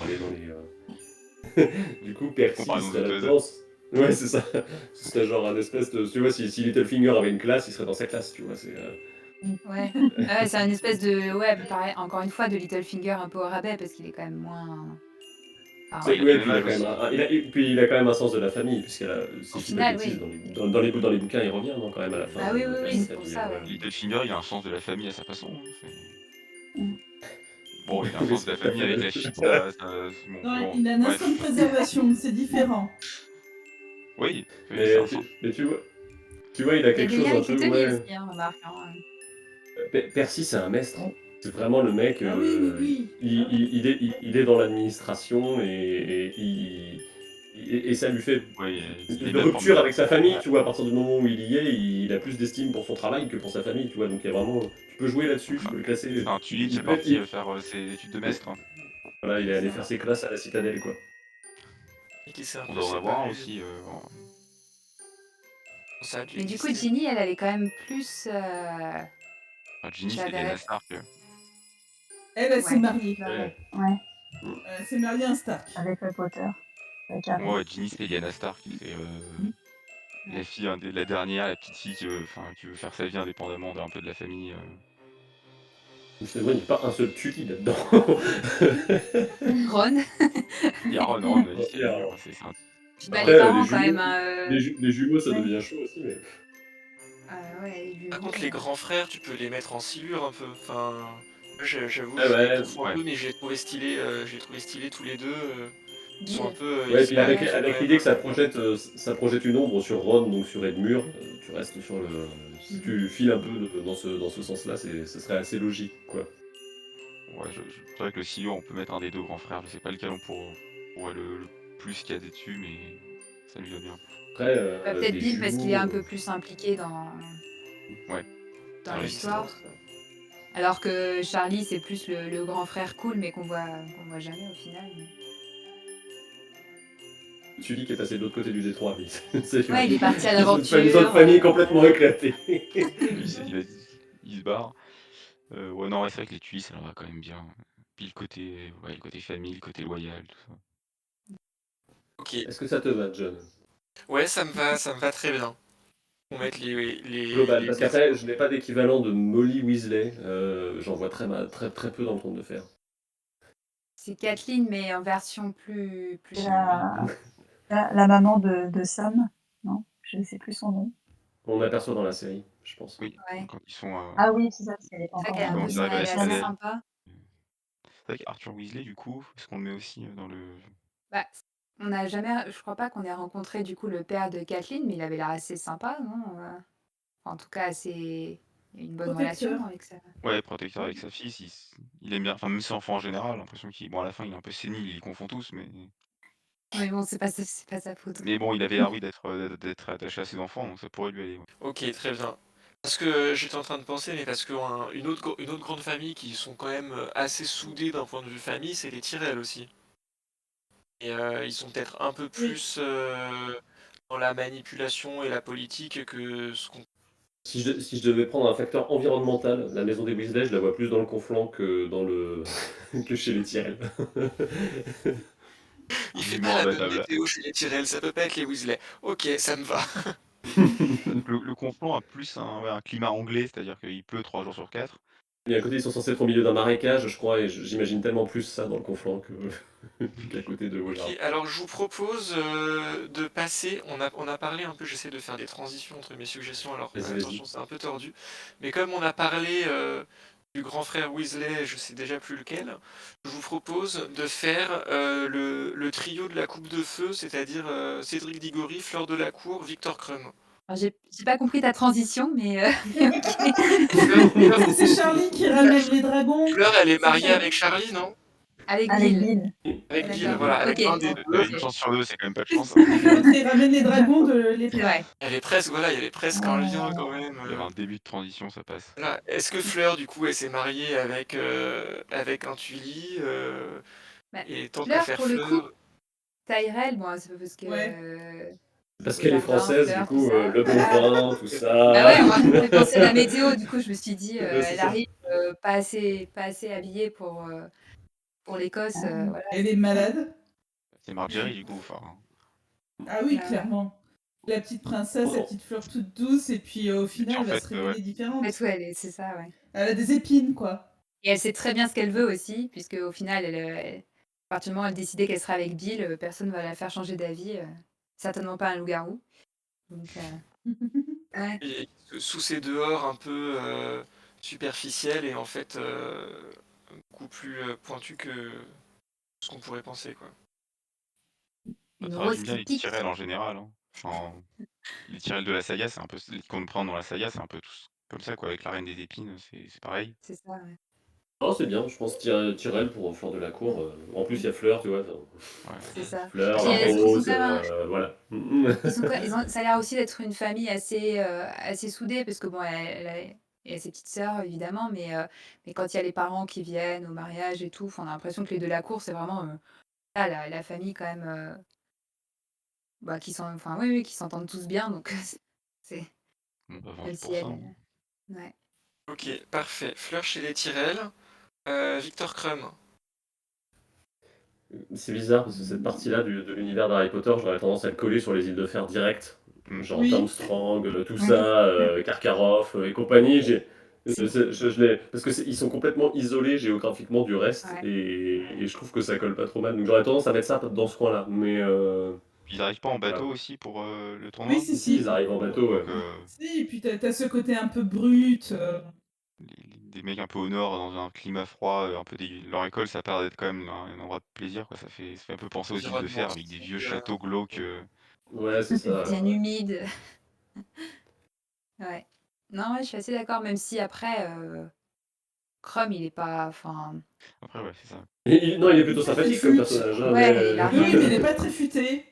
On est dans les. Du coup, Percy Comparaison serait douteuse. là-dedans. Ouais, c'est ça. Ce serait genre un espèce de. Tu vois, si Littlefinger avait une classe, il serait dans sa classe, tu vois. C'est. ouais. Ah ouais, c'est un espèce de ouais, pareil, encore une fois, de Littlefinger un peu au rabais, parce qu'il est quand même moins enfin, Ouais, il a Ouais, le puis même il a âge quand même aussi. puis il a quand même un sens de la famille, puisqu'il a, si au je dis pas de final, bêtises, oui. dans les bouquins, il revient, non, quand même, à la fin. Ah oui, oui, de oui, la c'est pour famille, ça, ouais. ouais. Littlefinger, il a un sens de la famille à sa façon, hein, Mm. Bon, il a un Mais sens de c'est la pas famille avec la fait. fille, bon, Non, bon, il a un bref. instinct de préservation, c'est différent. Oui, c'est Mais un sens. tu vois, il a Il y a quelque des chose liens un avec peu, les Tully ouais. aussi, hein, remarque, hein. Percy, c'est un mestre. C'est vraiment le mec, Ah oui, oui, oui. il est dans l'administration et ça lui fait Ouais, une il espèce est de bien rupture formé. avec sa famille, tu vois. À partir du moment où il y est, il a plus d'estime pour son travail que pour sa famille, tu vois. Donc il y a vraiment, tu peux jouer là-dessus, tu peux le classer. C'est un Tully qui Il est peut être, parti faire ses études de maître, hein. voilà, il est allé faire ses classes à la citadelle, quoi. Et qui s'est un On peu doit en avoir un séparé. aussi. Ça a dû Mais du coup, exister. Ginny, elle est quand même plus, Ginny, je c'est la Lyanna verrais Stark. Elle s'est ouais, mariée. pareil. Ouais, Elle s'est mariée à un Stark. avec Harry Potter. Avec Harry. Ouais, Ginny, c'est Lyanna Stark. La fille, la dernière, la petite fille qui veut faire sa vie indépendamment d'un peu de la famille. Justement, il n'y a pas un seul Tully là-dedans. Ron. Il y a Ron, on a dit Il y a- c'est un... Puis bah, Après, les parents les quand même. jumeaux, les jumeaux, ça devient chaud aussi, mais... Ouais, ils lui Par ont- contre, les grands frères, tu peux les mettre en silure un peu. Enfin, moi, j'avoue, Ah je ouais, les confonds un ouais. peu, mais j'ai trouvé stylé tous les deux. Ils sont un peu. Ouais, ils et puis se avec, mélangent quand avec même. l'idée que ça projette une ombre sur Ron, donc sur Edmure, tu restes sur le... Si tu files un peu dans ce sens-là, ce serait assez logique, quoi. Ouais, c'est vrai que le silure, on peut mettre un des deux grands frères. Je sais pas lequel on pourrait le plus caser dessus, mais ça lui va bien. Après, Bah, peut-être des Bill parce qu'il est un jumeaux, peu plus impliqué dans Ouais. dans Ah oui, l'histoire. Alors que Charlie, c'est plus le grand frère cool, mais qu'on voit jamais au final. Tully qui est passé de l'autre côté du détroit, mais c'est Ouais, il est parti à Une l'aventure. autre famille complètement éclatée. Il se barre. Ouais, non, ouais, c'est vrai que les Tully, ça leur va quand même bien. Puis le côté famille, le côté loyal, tout ça. Ok. Est-ce que ça te va, John? Ouais, ça me va très bien. On va mettre les Global, parce qu'après, je n'ai pas d'équivalent de Molly Weasley. J'en vois très peu dans le Trône de Fer. C'est Kathleen, mais en version plus C'est la maman de Sam, non? Je ne sais plus son nom. On l'aperçoit dans la série, je pense. Oui, Ouais. quand ils sont... Ah oui, c'est ça, parce qu'elle est pas C'est vrai encore qu'elle est un Comment peu ça arrive à elle est assez l'escalier. sympa. C'est vrai qu'Arthur Weasley, du coup, est-ce qu'on le met aussi dans le... Bah, on n'a jamais, je crois pas qu'on ait rencontré du coup le père de Kathleen, mais il avait l'air assez sympa, non? En tout cas, assez une bonne Protecteur. relation avec ça. Ouais, protecteur avec sa fille, il aime bien... Enfin, même ses enfants en général, j'ai l'impression qu'il... Bon, à la fin, il est un peu sénile, il les confond tous, mais... Mais bon, c'est pas sa faute. Mais bon, il avait l'air, oui, d'être attaché à ses enfants, donc ça pourrait lui aller. Ouais. Ok, très bien. Parce que j'étais en train de penser, mais parce que une autre grande famille qui sont quand même assez soudées d'un point de vue famille, c'est les Tyrell aussi. Et ils sont peut-être un peu plus dans la manipulation et la politique que ce qu'on... Si je devais prendre un facteur environnemental, la maison des Weasley, je la vois plus dans le Conflans que dans le que chez les Tyrell. Il fait pas la bonne météo chez les Tyrell, ça peut pas être les Weasley. Ok, ça me va. Le Conflans a plus un climat anglais, c'est-à-dire qu'il pleut 3 jours sur 4. Et à côté, ils sont censés être au milieu d'un marécage, je crois, et j'imagine tellement plus ça dans le Conflans qu'à côté de Wizard. Ok, alors je vous propose de passer, on a parlé un peu, j'essaie de faire des transitions entre mes suggestions, alors Vas-y, attention c'est un peu tordu, mais comme on a parlé du grand frère Weasley, je sais déjà plus lequel, je vous propose de faire le trio de la coupe de feu, c'est-à-dire Cédric Diggory, Fleur de la Cour, Victor Crumb. Alors, j'ai pas compris ta transition, mais ok. C'est Charlie qui ramène les dragons. Fleur, elle est mariée avec Charlie, non? Avec Avec Bill. Bill. Avec Bill, D'accord. voilà, avec Ok. un des deux. Une chance sur deux, c'est quand même pas de chance. Il ramène les dragons de C'est l'épée. vrai. Il y avait presque un lien quand même. Il y avait un début de transition, ça passe. Voilà. Est-ce que Fleur, du coup, elle s'est mariée avec un Tully Bah, et tant qu'à Fleur, faire pour le coup, Fleur... Tyrell, bon, c'est pas parce que. Ouais. Parce qu'elle est Jardin, française, fleurs, du coup, tout ça. le bon vin, tout ça. Bah ouais, moi, j'ai pensé à la météo, du coup, je me suis dit, Ouais, c'est elle ça. arrive pas assez habillée pour l'Écosse. Voilà. Elle est malade. C'est Marjorie, du coup. Enfin, Ah oui, Ah. clairement. La petite princesse, Oh. la petite fleur toute douce, et puis au final, en elle va fait, se révéler ouais. différente. En fait, ouais, c'est ça, ouais. Elle a des épines, quoi. Et elle sait très bien ce qu'elle veut aussi, puisque au final, à partir du moment où elle décidait qu'elle serait avec Bill, personne ne va la faire changer d'avis. Certainement pas un loup-garou. Donc, ouais. Et sous ses dehors un peu superficiels et en fait beaucoup plus pointus que ce qu'on pourrait penser, quoi. Ça Une te rose résume bien qui les pique. Tyrell en général. Hein. Enfin, les Tyrell de la saga, c'est un peu qu'on prend dans la saga, c'est un peu tous comme ça, quoi. Avec la Reine des Épines, c'est pareil. C'est ça, ouais. Oh, c'est bien, je pense Tyrell pour Fleur de la Cour. En plus, il y a Fleur, tu vois. Ouais. C'est ça. Fleur, Puis, la ils sont rose, quand même voilà. ça a l'air aussi d'être une famille assez soudée, parce que bon, elle a ses petites sœurs, évidemment, mais quand il y a les parents qui viennent au mariage et tout, on a l'impression que les de la cour, c'est vraiment là, la famille quand même, bah, qui s'entendent tous bien, donc c'est On va même vendre si pour ça. elle. Ouais. Ok, parfait. Fleur chez les Tyrell. Victor Crumb. C'est bizarre parce que cette partie-là de l'univers d'Harry Potter, j'aurais tendance à le coller sur les îles de fer direct. Genre Oui. Armstrong, tout ça, Karkaroff et compagnie. Parce que ils sont complètement isolés géographiquement du reste Ouais. et je trouve que ça colle pas trop mal. Donc j'aurais tendance à mettre ça dans ce coin-là. Mais Ils arrivent pas en bateau voilà. aussi pour le Oui, tournoi? si, Si, ils si. arrivent en bateau, ouais. Donc, Si, et puis t'as ce côté un peu brut. des mecs un peu au nord, dans un climat froid, un peu leur école, ça a l'air d'être quand même un endroit de plaisir, quoi. Ça fait un peu penser aux îles de Environnement fer avec des vieux châteaux glauques. Ouais, c'est ça. Bien humide. Ouais. Non, ouais, je suis assez d'accord, même si après, Crum, il est pas. Enfin. Après, ouais, c'est ça. Non, il est plutôt Très sympathique comme fut. personnage. Hein, Ouais, il a Oui, rien mais il est de. pas très futé.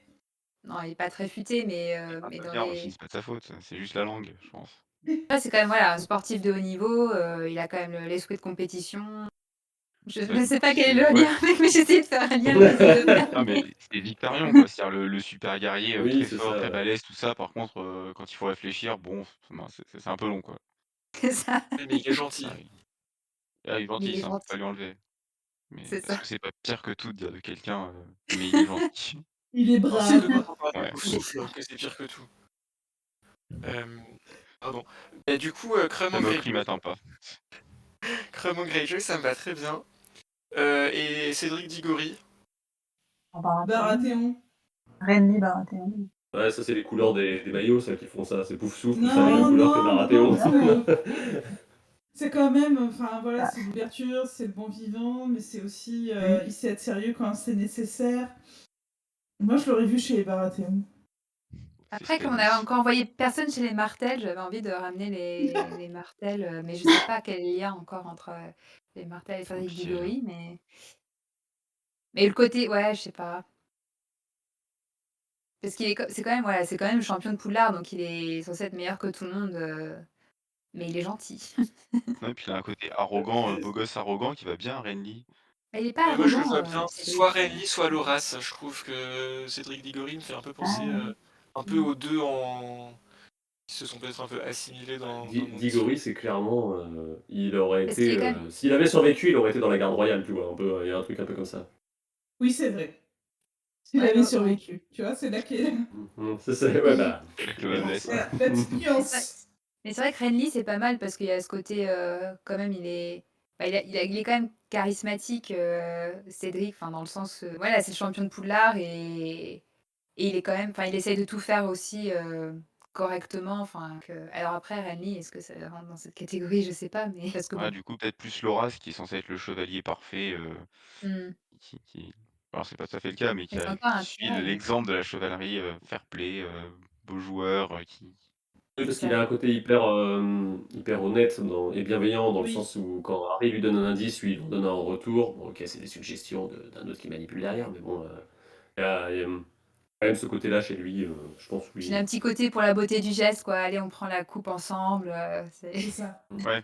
Non, il est pas très futé, mais Pas dans bien aussi, les. c'est pas de sa faute, c'est juste la langue, je pense. Après, c'est quand même voilà, un sportif de haut niveau. Il a quand même l'esprit de compétition. Je ne sais pas quel est le Ouais. lien avec, mais j'essaie de faire un lien avec les îles de fer. Non, mais c'est Victarion, quoi. C'est-à-dire le super guerrier Oui, très c'est fort, ça, très ouais. balèze, tout ça. Par contre, quand il faut réfléchir, bon, c'est un peu long, quoi. C'est ça. Mais il est gentil. Ah, il est Mais gentil, il est ça, on peut pas gentil. lui enlever. Mais C'est est-ce ça. que c'est pas pire que tout de dire de quelqu'un, mais il est gentil? Il est Non, c'est brave. que quand on parle de Ouais. Poufsouffle que c'est pire que tout. Pardon. Et du coup, Crum La en moquerie Greyjoy, m'atteint pas. Crum en Greyjoy, ça me va très bien. Et Cédric Diggory. Baratheon. Renly Baratheon. Ouais, ça c'est les couleurs des maillots, ça qui font ça. C'est Poufsouffle, ça a les Non, mêmes couleurs que non, Baratheon. parce que c'est quand même, enfin voilà, c'est l'ouverture, c'est le bon vivant, mais c'est aussi, il sait être sérieux quand c'est nécessaire. Moi, je l'aurais vu chez les Baratheon. Après, comme on n'a encore envoyé personne chez les Martels, j'avais envie de ramener les Martels, mais je sais pas quel lien encore entre les Martels et Cédric Compliqué, là. Diggory, mais le côté, ouais, je sais pas. Parce qu'il est, c'est quand même, voilà, c'est quand même le champion de Poudlard, donc il est censé être meilleur que tout le monde, mais il est gentil. Ouais, puis il a un côté arrogant, beau gosse arrogant qui va bien à Renly. Mais il est pas Moi, je le arrogant, vois bien, Cédric. soit Renly, soit Loras. Je trouve que Cédric Diggory me fait un peu penser un peu aux deux qui se sont peut-être un peu assimilés dans le monde. Diggory, c'est clairement. Il aurait Parce qu'il est été. quand même. S'il avait survécu, il aurait été dans la garde royale, tu vois. Un peu, il y a un truc un peu comme ça. Oui, c'est vrai. S'il Ouais, avait ouais. survécu, tu vois, c'est là qu'est C'est ça, ouais, bah. Avec le MS. la petite nuance. Mais c'est vrai que Renly, c'est pas mal parce qu'il y a ce côté, quand même, il est. Bah, il est quand même charismatique, Cédric, enfin, dans le sens. Voilà, c'est le champion de Poudlard et il est quand même. Enfin, il essaye de tout faire aussi correctement. Enfin, alors après, Renly, est-ce que ça rentre dans cette catégorie? Je sais pas, mais. Parce que Ouais, bon. du coup, peut-être plus Loras qui est censé être le chevalier parfait, Hmm. alors c'est pas tout à fait le cas, mais Mais c'est encore qui un suit cheval. l'exemple de la chevalerie fair play, beau joueur, qui. Oui, parce C'est qu'il ça. a un côté hyper, hyper honnête et bienveillant dans le Oui. sens où quand Harry lui donne un indice, lui il en donne un en retour. Bon, ok, c'est des suggestions d'un autre qui manipule derrière, mais bon, il y a quand même ce côté-là chez lui, je pense, Puis oui. il a un petit côté pour la beauté du geste, quoi. Allez, on prend la coupe ensemble. C'est ça. Ouais,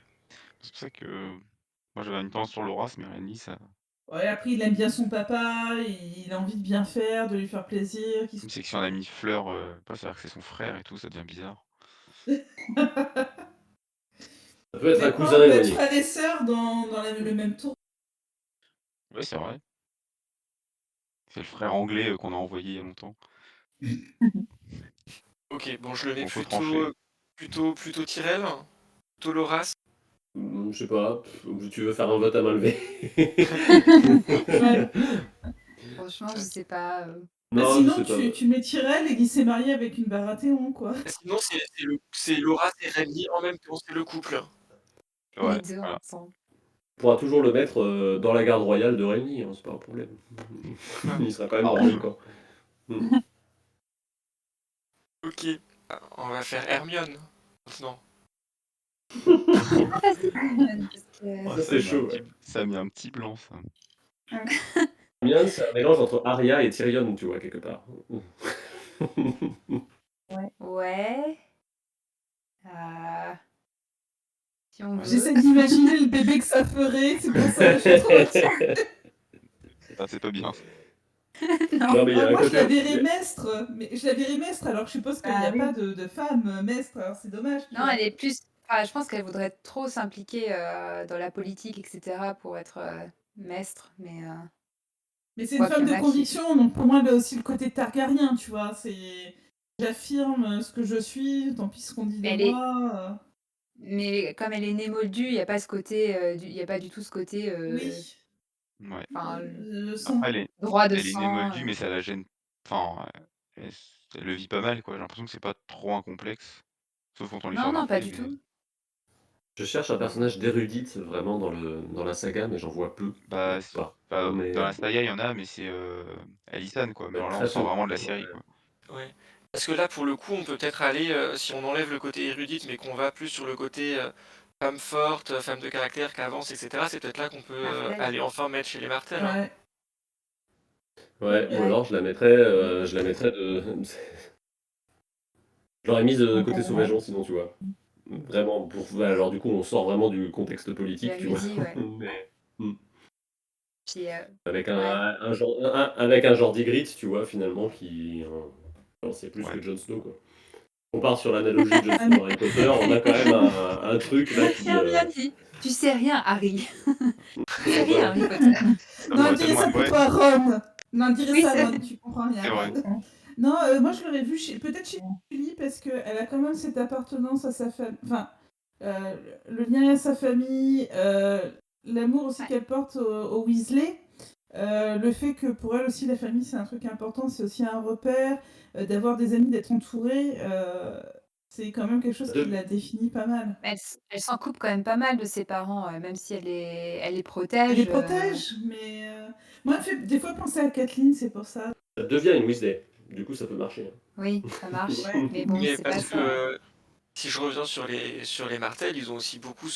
c'est pour ça que moi j'avais une tendance sur Loras, mais Renly, ça. Ouais, après, il aime bien son papa, il a envie de bien faire, de lui faire plaisir. Une section d'amis Fleur, pas c'est-à-dire que c'est son frère et tout, ça devient bizarre. Ça peut être Mais un quoi, cousin on peut être éloigné. frères et sœurs dans le même tour. Ouais, c'est vrai. C'est le frère anglais qu'on a envoyé il y a longtemps. Ok, bon, je le mets Bon, faut trancher. plutôt Tyrell, plutôt Loras. Je sais pas, tu veux faire un vote à main levée. Ouais. Franchement, je sais pas. Bah, Non, sinon, je sais pas. tu mets Tyrell et il s'est marié avec une Baratheon, quoi. Sinon, c'est Loras et Renly en même temps, c'est le couple. Ouais, Les deux voilà. ensemble. On pourra toujours le mettre dans la garde royale de Renly, hein, c'est pas un problème. Il sera quand même dans le camp. Ok, on va faire Hermione maintenant. Ça, c'est chaud, ouais. Ça a mis un petit blanc, ça. Hermione, c'est un mélange entre Arya et Tyrion, tu vois, quelque part. Ouais. Si on veut. J'essaie d'imaginer le bébé que ça ferait, c'est pour ça que je suis trop... Ah, c'est pas bien. Non. mais il y a un moi, je côté- la verrais maître, mais je la verrais maître, alors je suppose qu'il n'y a Ah oui. pas de femme maître, alors c'est dommage. tu Non, vois. elle est plus. Enfin, je pense qu'elle voudrait trop s'impliquer dans la politique, etc., pour être maître, mais. Mais c'est une Quoique, femme y en de a qui conviction, donc pour moi, elle a aussi le côté Targaryen, tu vois? C'est j'affirme ce que je suis, tant pis ce qu'on dit de elle est moi. mais comme elle est née moldue, il y a pas ce côté, il y a pas du tout ce côté, Oui, Ouais. enfin, le Après sang. droit de elle est née sang, moldue, mais ça la gêne enfin, elle le vit pas mal, quoi. J'ai l'impression que c'est pas trop un complexe, sauf quand on lui non, sort d'un non, pas pied, du mais tout. Je cherche un personnage d'érudite vraiment dans la saga, mais j'en vois peu. bah, Pas. dans Mais la saga, il y en a, mais c'est, Alysanne, quoi. Mais ouais, alors là, on très sort peu. vraiment de la Ouais. série, quoi. Ouais. Parce que là, pour le coup, on peut peut-être aller, si on enlève le côté érudite, mais qu'on va plus sur le côté femme forte, femme de caractère, qui avance, etc., c'est peut-être là qu'on peut Martel. aller enfin mettre chez les Martel. Hein. Ouais. Ouais, ou Ouais. alors je la mettrais de. Je l'aurais mise de côté sauvageon, sinon, tu vois. Vraiment, alors du coup, on sort vraiment du contexte De politique, la tu vois. musique, ouais. Mais, hmm. Puis, Avec ouais. avec un Jordi Grit, tu vois, finalement, qui. C'est plus Ouais. que Jon Snow, quoi. On part sur l'analogie de Jon Snow Harry Potter, on a quand même un truc là qui. Bien dit. Tu sais rien, Harry. Tu sais rien, Voilà. Harry Potter. Ça Non, pourrait dirais tellement ça être pour vrai. toi, Ron. Non, dirais Oui, ça, c'est Ron, tu comprends rien, C'est vrai. Ron. Non, moi je l'aurais vu peut-être chez Julie parce qu'elle a quand même cette appartenance à sa famille, enfin, euh, le lien à sa famille, l'amour aussi ouais. qu'elle porte au Weasley, le fait que pour elle aussi la famille c'est un truc important, c'est aussi un repère, d'avoir des amis, d'être entourée, c'est quand même quelque chose qui la définit pas mal. Elle s'en coupe quand même pas mal de ses parents, même si elle les Elle les protège. protège, mais moi elle me fait des fois penser à Kathleen, c'est pour ça. Ça devient une Weasley. Du coup, ça peut marcher. Oui, ça marche. Ouais. Mais bon, Mais c'est pas parce ça. que si je reviens sur les Martel, ils ont aussi beaucoup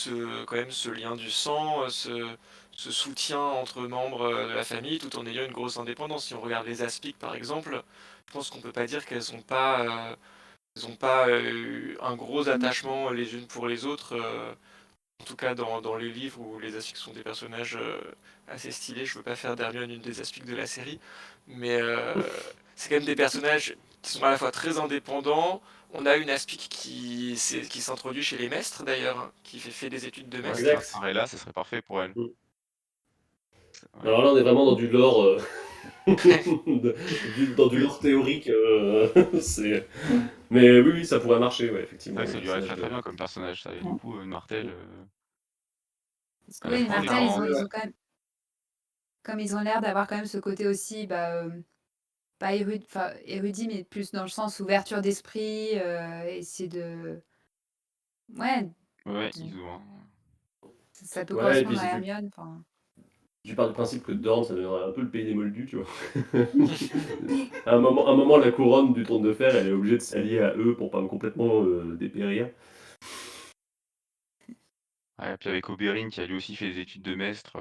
quand même ce lien du sang, ce soutien entre membres de la famille, tout en ayant une grosse indépendance. Si on regarde les Aspic, par exemple, je pense qu'on peut pas dire qu'elles ont pas eu un gros attachement les unes pour les autres. En tout cas, dans les livres où les Aspics sont des personnages assez stylés, je veux pas faire d'Hermione une des Aspics de la série, mais c'est quand même des personnages qui sont à la fois très indépendants. On a une Aspic qui s'introduit chez les maîtres d'ailleurs, hein, qui fait des études de Ouais, maître. Exact. là, ça serait parfait pour elle. Mm. Ouais. Alors là, on est vraiment dans du lore, dans du lore théorique. C'est. Mais oui, ça pourrait marcher, ouais, C'est effectivement. vrai que ça Le lui irait personnage très très bien comme personnage, ça. Et du coup, Martel, Parce que à la oui, les fin, on est Martel, dans... ils ont quand même, comme ils ont l'air d'avoir quand même ce côté aussi, pas érudit, mais plus dans le sens ouverture d'esprit, essayer de, ouais, Ouais, de- ils ont... ça peut Ouais, et puis correspondre à si Hermione. Enfin, tu pars du principe que Dorne, ça donnerait un peu le pays des Moldus, tu vois. À un moment, la couronne du trône de fer, elle est obligée de s'allier à eux pour pas complètement dépérir. Ouais, puis avec Oberyn qui a lui aussi fait des études de maître.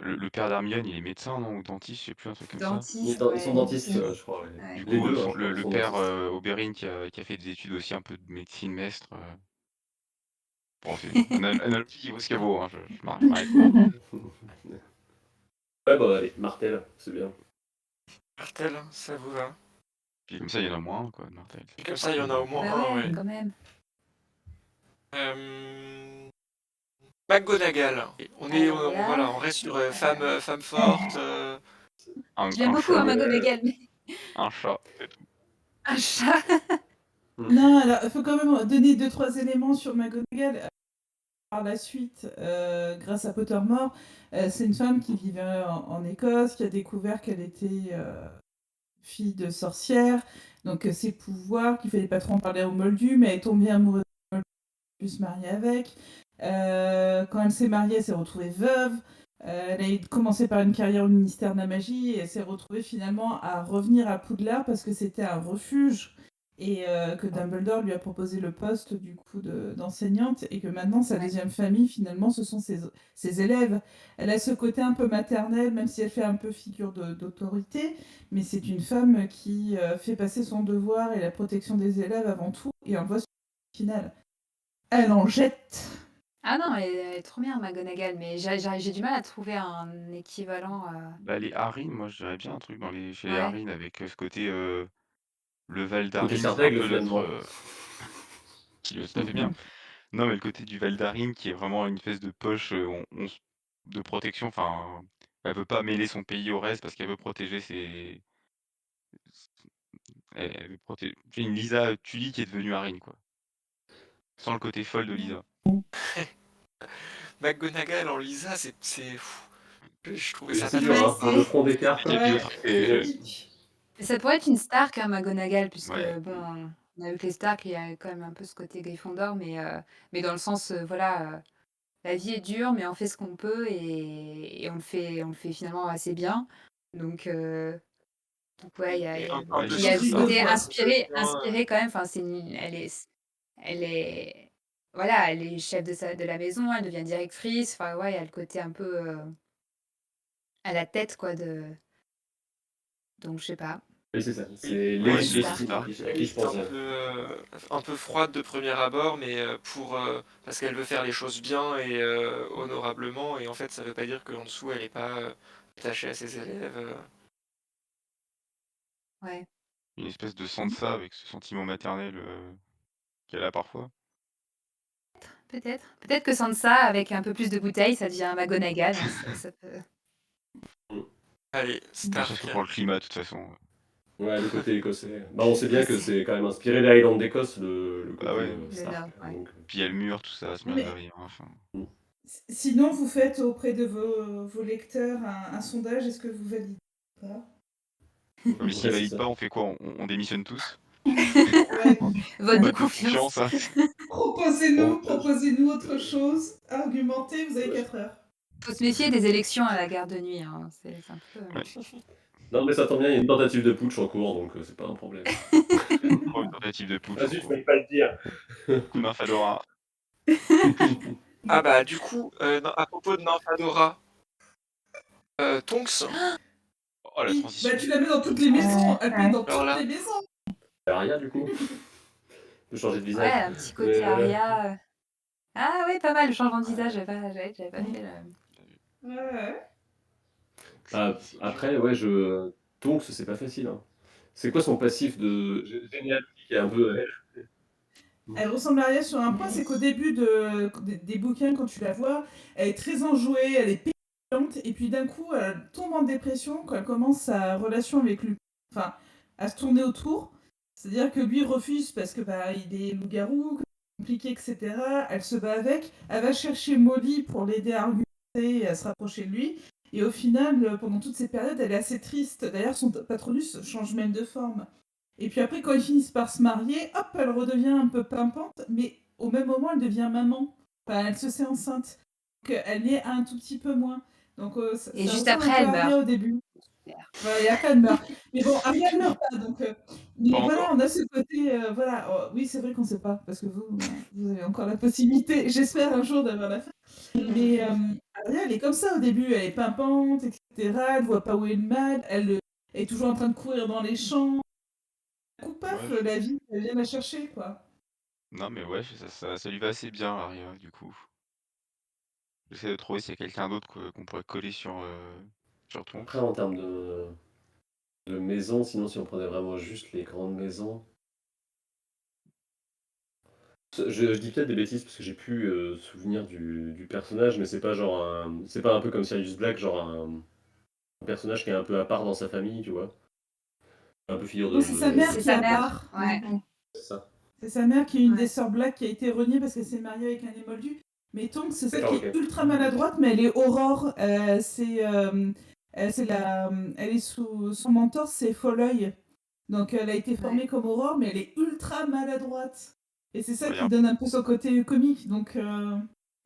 Le père d'Hermione, il est médecin, non? Ou dentiste, je sais plus, un truc comme ça. dentiste, Ils sont ouais. dentistes, je crois. Ouais. Ouais. Du Les coup, deux, hein, je crois, le sont père dentistes. Oberyn qui a fait des études aussi un peu de médecine maître. Bon, c'est une analogie qui vaut ce qu'elle vaut, hein, je m'arrête là. Ouais, bah allez, Martel, c'est bien. Martel, ça vous va? Puis comme ça, il y en a moins, quoi, de Martel. Et comme ça, il y en a au moins Bah un, ouais, ouais. quand même. McGonagall. Alors là, Voilà, on reste sur femme forte. je l'aime Un beaucoup, chat. hein, McGonagall, mais Un chat. un chat. Non, alors il faut quand même donner 2-3 éléments sur McGonagall. Par la suite, grâce à Pottermore, c'est une femme qui vivait en Écosse, qui a découvert qu'elle était fille de sorcière, donc ses pouvoirs, qu'il fallait pas trop en parler aux Moldus, mais elle est tombée amoureuse de Moldus, elle a pu se marier avec. Quand elle s'est mariée, elle s'est retrouvée veuve. Elle a commencé par une carrière au ministère de la magie et elle s'est retrouvée finalement à revenir à Poudlard parce que c'était un refuge et que Dumbledore lui a proposé le poste du coup d'enseignante et que maintenant sa deuxième famille finalement ce sont ses élèves. Elle a ce côté un peu maternel même si elle fait un peu figure d'autorité, mais c'est une femme qui fait passer son devoir et la protection des élèves avant tout et on le voit sur le final. Elle en jette. Ah non, elle est trop bien, McGonagall, mais j'ai du mal à trouver un équivalent. Bah, les Harryn, moi, je dirais bien un truc chez les Ouais. Harryn avec ce côté le Val Côté d'Arryn, c'est un Serpaigle, peu notre. finalement. Qui le fait bien. Non, mais le côté du Val d'Arryn qui est vraiment une espèce de poche de protection, enfin, Elle veut pas mêler son pays au reste parce qu'elle veut protéger ses elle veut protéger c'est une Lisa Tully qui est devenue Arryn, quoi. Sans le côté folle de Lisa. McGonagall en Lisa, c'est fou. Je trouvais Et ça c'est pas dur, facile. hein, le front d'écart, Il y a quoi. d'autres Ouais. Mais ça pourrait être une Stark, hein, McGonagall, puisque Ouais. bon, on a vu que les Stark, il y a quand même un peu ce côté Gryffondor, mais dans le sens, voilà, la vie est dure, mais on fait ce qu'on peut et on le fait finalement assez bien. Donc ouais, Et un Ouais, peu il y a sur ce ça. côté quoi. inspiré quand même. Enfin, elle est, voilà, elle est chef de la maison, elle devient directrice. Enfin, ouais, il y a le côté un peu à la tête, quoi, donc je sais pas. Oui, c'est ça. Oui, C'est ouais, Lady Lady Stark. à qui je pense. un peu froide de premier abord, mais parce qu'elle veut faire les choses bien et honorablement, et en fait, ça veut pas dire qu'en dessous, elle est pas attachée à ses élèves. Ouais, Une espèce de Sansa avec ce sentiment maternel qu'elle a parfois. peut-être. Peut-être que Sansa, avec un peu plus de bouteilles, ça devient un McGonagall, hein, ça peut... Allez, Ne serait-ce Stark. que pour le climat, de toute façon. Ouais, le côté écossais. Bah, on sait bien que c'est quand même inspiré des Highlands d'Écosse, le côté Bah ouais. Stark. Nord, ouais. Donc, Puis il y a le mur, tout ça, se met Mais derrière. Enfin. sinon, vous faites auprès de vos lecteurs un sondage, est-ce que vous validez ou pas? Mais s'ils ouais, c'est valident ça. pas, on fait quoi? On démissionne tous? Ouais. Vote de Vote de confiance. confiance, hein. Proposez-nous autre chose. Argumentez, vous avez 4 heures. Faut se méfier des élections à la garde de nuit, hein. C'est un peu... Ouais. Non, mais ça tombe bien, il y a une tentative de putsch en cours, donc c'est pas un problème. Oh, une tentative de putsch. Ah zut, je pouvais pas le dire. Coup d'un Fedora. Ah bah du coup, à propos de Nymphadora, Tonks, Oh, la Oui, transition. bah tu la mets dans toutes les maisons. Elle plaît dans alors toutes là, les maisons. Aria, du coup. peut changer de Ouais, visage. un petit côté Aria. Ah ouais, pas mal, le changement de visage, j'avais pas fait le... Ouais. Après, ouais, Tonks, c'est pas facile. Hein. C'est quoi son passif de généalogique et un peu. Elle ressemble à Aria sur un point, c'est qu'au début des bouquins, quand tu la vois, elle est très enjouée, elle est pétillante, et puis d'un coup, elle tombe en dépression quand elle commence sa relation avec lui. Enfin, à se tourner autour. C'est-à-dire que lui refuse parce que bah, il est loup-garou, compliqué, etc. Elle se bat avec. Elle va chercher Molly pour l'aider à argumenter et à se rapprocher de lui. Et au final, pendant toutes ces périodes, elle est assez triste. D'ailleurs, son patronus change même de forme. Et puis après, quand ils finissent par se marier, hop, elle redevient un peu pimpante, mais au même moment, elle devient maman. Enfin, elle se sait enceinte. Donc, elle naît un tout petit peu moins. Donc, Et ça juste ressemble après, un elle peu à Aria meurt. au début. Voilà, et après, elle meurt. Mais bon, Aria ne meurt pas, donc... mais Pas voilà, encore. on a ce côté... voilà. Oh, oui, c'est vrai qu'on ne sait pas, parce que vous avez encore la possibilité, j'espère un jour d'avoir la fin. Mais Aria, elle est comme ça au début. Elle est pimpante, etc. Elle voit pas où est le mal. Elle est toujours en train de courir dans les champs. Coup paf, Ouais. la vie, elle vient la chercher, quoi. Non, mais ouais, ça lui va assez bien, Aria, du coup. J'essaie de trouver s'il y a quelqu'un d'autre qu'on pourrait coller sur Tonks. Après, en termes de maison, sinon, si on prenait vraiment juste les grandes maisons. Je dis peut-être des bêtises parce que j'ai plus souvenir du personnage, mais c'est pas genre c'est pas un peu comme Sirius Black, genre un personnage qui est un peu à part dans sa famille, tu vois. Un peu figure de. Non, c'est sa mère C'est qui est sa à mère, part. ouais. C'est ça. C'est sa mère qui est une Ouais. des sœurs Black qui a été reniée parce qu'elle s'est mariée avec un émoldu. Mais Tonks, c'est celle D'accord, qui est ok. ultra maladroite, mais elle est Aurore. Elle est sous son mentor, c'est Folleuil. Donc elle a été formée comme Aurore, mais elle est ultra maladroite. Et c'est ça Ouais, qui donne un peu son côté comique. Donc, mais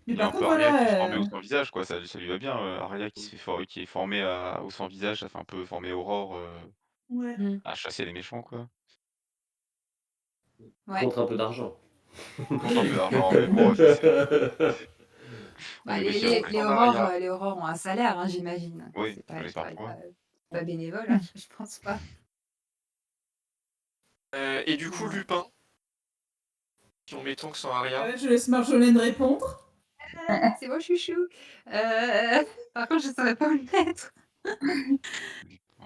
il y a par un peu contre, Aria qui est formée au voilà. sans-visage, quoi. Ça lui va bien. Aria qui est formée au sans-visage, ça fait un peu former Aurore Ouais. à chasser les méchants, quoi. Ouais. Contre un peu d'argent. Contre un peu d'argent, mais bon, Bah, on est les, méfiant, les, ouais. les Aurores ont un salaire, hein, j'imagine. Oui, C'est pas, j'espère pour eux. pas bénévole, hein, je pense pas. et du coup, Lupin, si on met Tonks en Aria. Je laisse Marjolaine répondre. C'est mon chouchou. Par contre, je saurais pas où le mettre.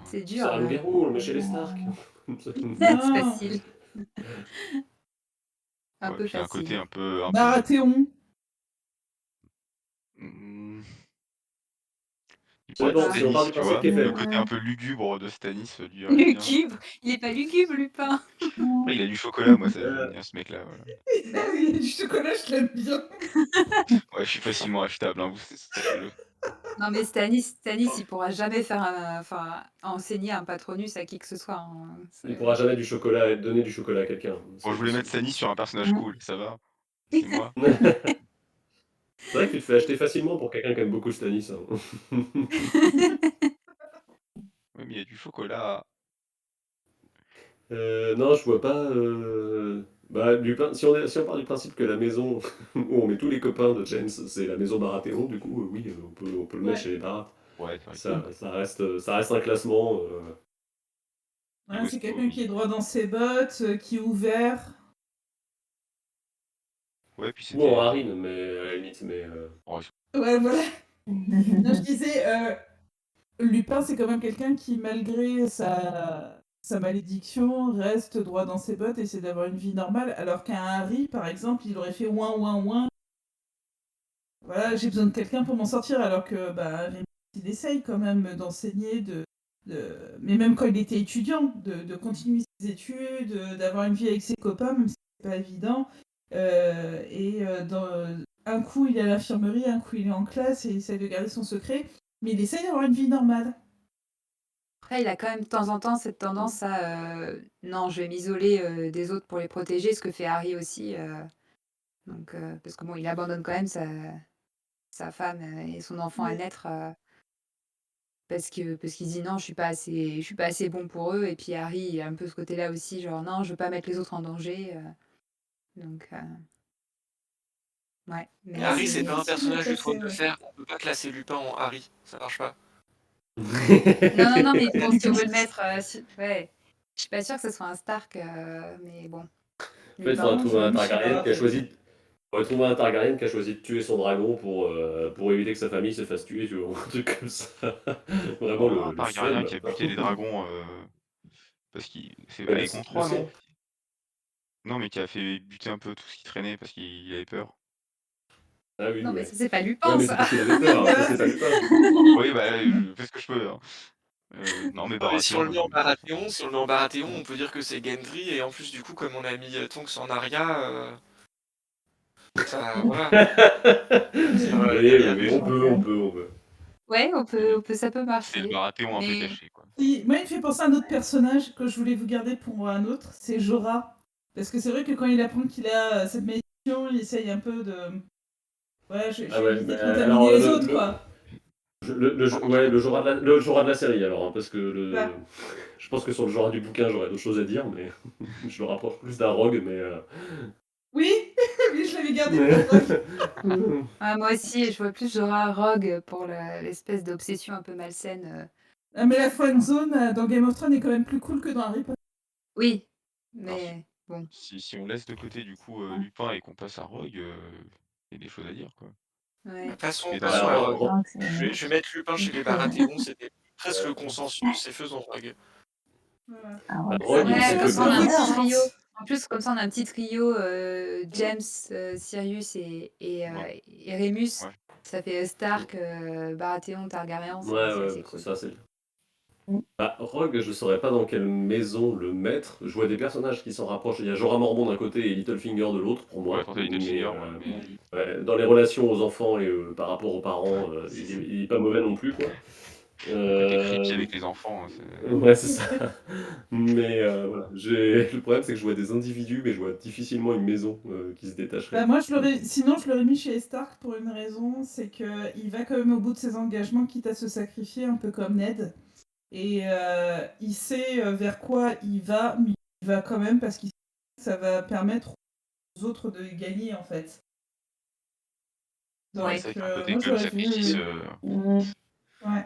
C'est dur, C'est un là. loup-garou, on le met chez les Stark. C'est facile. Un Ouais, peu puis un côté facile. un peu Baratheon. Ouais, Ouais, bon, si on part Stannis, du tu principe vois, qu'il est le faible. côté un peu lugubre de Stannis lui irait bien. Lugubre! Il est pas lugubre, Lupin! Ouais, il a du chocolat, moi ça j'aime bien ce mec-là, voilà. Ah oui, du chocolat, je l'aime bien. Ouais, je suis facilement achetable, hein, vous sachez-le. Non, mais Stanis, il pourra jamais faire enseigner un Patronus à qui que ce soit, hein, Il pourra jamais donner du chocolat à quelqu'un. Bon, je voulais mettre Stannis sur un personnage Mmh. cool, ça va? C'est moi. C'est vrai que tu te fais acheter facilement pour quelqu'un qui aime beaucoup Stannis. Hein. Oui, mais il y a du chocolat. Non, je vois pas. Bah, Lupin, si on part du principe que la maison où on met tous les copains de James, c'est la maison Baratheon, du coup, oui, on peut le mettre Ouais. chez les Barat. Ouais, c'est vrai. Ça reste un classement. Ouais, c'est quelqu'un qui est droit dans ses bottes, qui est ouvert. Ouais, puis Ou en c'était. Harine, mais à la limite, mais. Ouais, voilà. Non, je disais, Lupin, c'est quand même quelqu'un qui, malgré sa malédiction, reste droit dans ses bottes et essaie d'avoir une vie normale, alors qu'un Harry, par exemple, il aurait fait ouin, ouin, ouin. Voilà, j'ai besoin de quelqu'un pour m'en sortir, alors que Rémi, il essaye quand même d'enseigner, mais même quand il était étudiant, de continuer ses études, d'avoir une vie avec ses copains, même si c'est pas évident. Un coup, il est à l'infirmerie, un coup, il est en classe et il essaie de garder son secret, mais il essaye d'avoir une vie normale. Après, il a quand même de temps en temps cette tendance à non, je vais m'isoler des autres pour les protéger, ce que fait Harry aussi. Donc, parce que bon, il abandonne quand même sa femme et son enfant à Oui. naître parce qu'il se dit non, je suis pas assez bon pour eux. Et puis Harry, il a un peu ce côté-là aussi, genre non, je veux pas mettre les autres en danger. Donc, ouais. Mais Mais Harry, c'est c'est pas un difficile de personnage du classer, Trône de ouais. Fer. On peut pas classer Lupin en Harry. Ça marche pas. non, mais pour si on veut le mettre, ouais. Je suis pas sûre que ce soit un Stark, mais bon. En fait, il faudrait trouver un Targaryen qui a choisi. Faudrait trouver un Targaryen qui a choisi de tuer son dragon pour éviter que sa famille se fasse tuer, tu vois, un truc comme ça. Vraiment Un Targaryen qui a buté les dragons parce qu'il. C'est Aegon 3, non? Non, mais qui a fait buter un peu tout ce qui traînait parce qu'il avait peur. Ah oui, Non, ouais. mais ça, c'est pas Lupin, Ouais, mais c'est ça. parce qu'il avait peur, ça c'est pas Lupin. Oui, bah, je fais ce que je peux. Hein. Non, mais Non, mais si on le met en Baratheon. Baratheon, on peut dire que c'est Gendry, et en plus, du coup, comme on a mis Tonks en Arya, ça, voilà. Oui, on peut. Ouais, ça peut marcher. C'est le Baratheon un peu Mais caché, quoi. Moi, il me fait penser à un autre personnage que je voulais vous garder pour un autre, c'est Jorah. Parce que c'est vrai que quand il apprend qu'il a cette malédiction, il essaye un peu de... Ouais, je vais éviter de contaminer les autres, quoi. Le Jorah de la série, alors, hein, parce que Ouais. je pense que sur le Jorah du bouquin, j'aurais d'autres choses à dire, mais je le rapproche plus d'un rogue, mais... Oui, oui, je l'avais gardé pour Rogue. moi aussi, je vois plus Jorah Rogue pour l'espèce d'obsession un peu malsaine. Ah, mais la friend zone dans Game of Thrones est quand même plus cool que dans Harry Potter. Oui, mais bon. Si on laisse de côté, du coup, Lupin et qu'on passe à Rogue, il y a des choses à dire, quoi. Ouais. Passons Et à Rogue. Ah, Je vais mettre Lupin chez les Baratheons, c'était presque le consensus, et faisons Rogue. Rogue, il Ouais, sait comme que ça, on a un peu. petit trio. En plus, comme ça, on a un petit trio, James, Sirius et Remus. Ça fait Stark, Baratheon, Targaryen. Ouais, cool. ça, c'est... Bah, Rogue, je saurais pas dans quelle maison le mettre. Je vois des personnages qui s'en rapprochent. Il y a Jorah Mormont d'un côté et Littlefinger de l'autre, pour moi. Ouais, pour toi, Littlefinger, ouais, dans les relations aux enfants et par rapport aux parents, il est pas mauvais non plus, quoi. Côté creepy avec les enfants. Ouais, c'est ça. Mais voilà. Le problème, c'est que je vois des individus, mais je vois difficilement une maison qui se détacherait. Moi, sinon, je l'aurais mis chez Stark pour une raison, c'est qu'il va quand même au bout de ses engagements, quitte à se sacrifier, un peu comme Ned. Et il sait vers quoi il va, mais il va quand même parce qu'il sait que ça va permettre aux autres de gagner, en fait. Donc, Ouais, c'est vrai moi, que j'aurais vu... Ouais.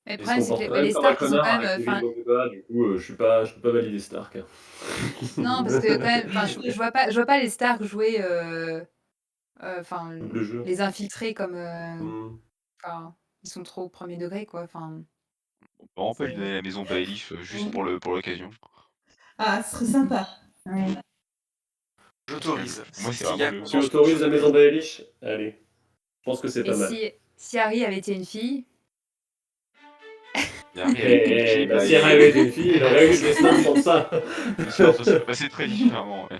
Mais le problème, c'est que les Stark, ils sont quand même... Du coup, je peux pas valider Stark. Non, parce que quand même, je vois pas les Stark jouer les infiltrer comme... ils sont trop au premier degré, quoi. On peut lui donner la maison Baelish juste pour l'occasion. Ah, ce serait sympa. J'autorise. Moi, c'est vraiment Tu autorises la maison Baelish? Allez. Je pense que c'est pas mal. Si Harry avait été une fille, Mais Harry avait été une fille, Bah, bah, si Harry avait été une fille, il aurait eu le destin sans ça. les choses se seraient passées très différemment. Ouais.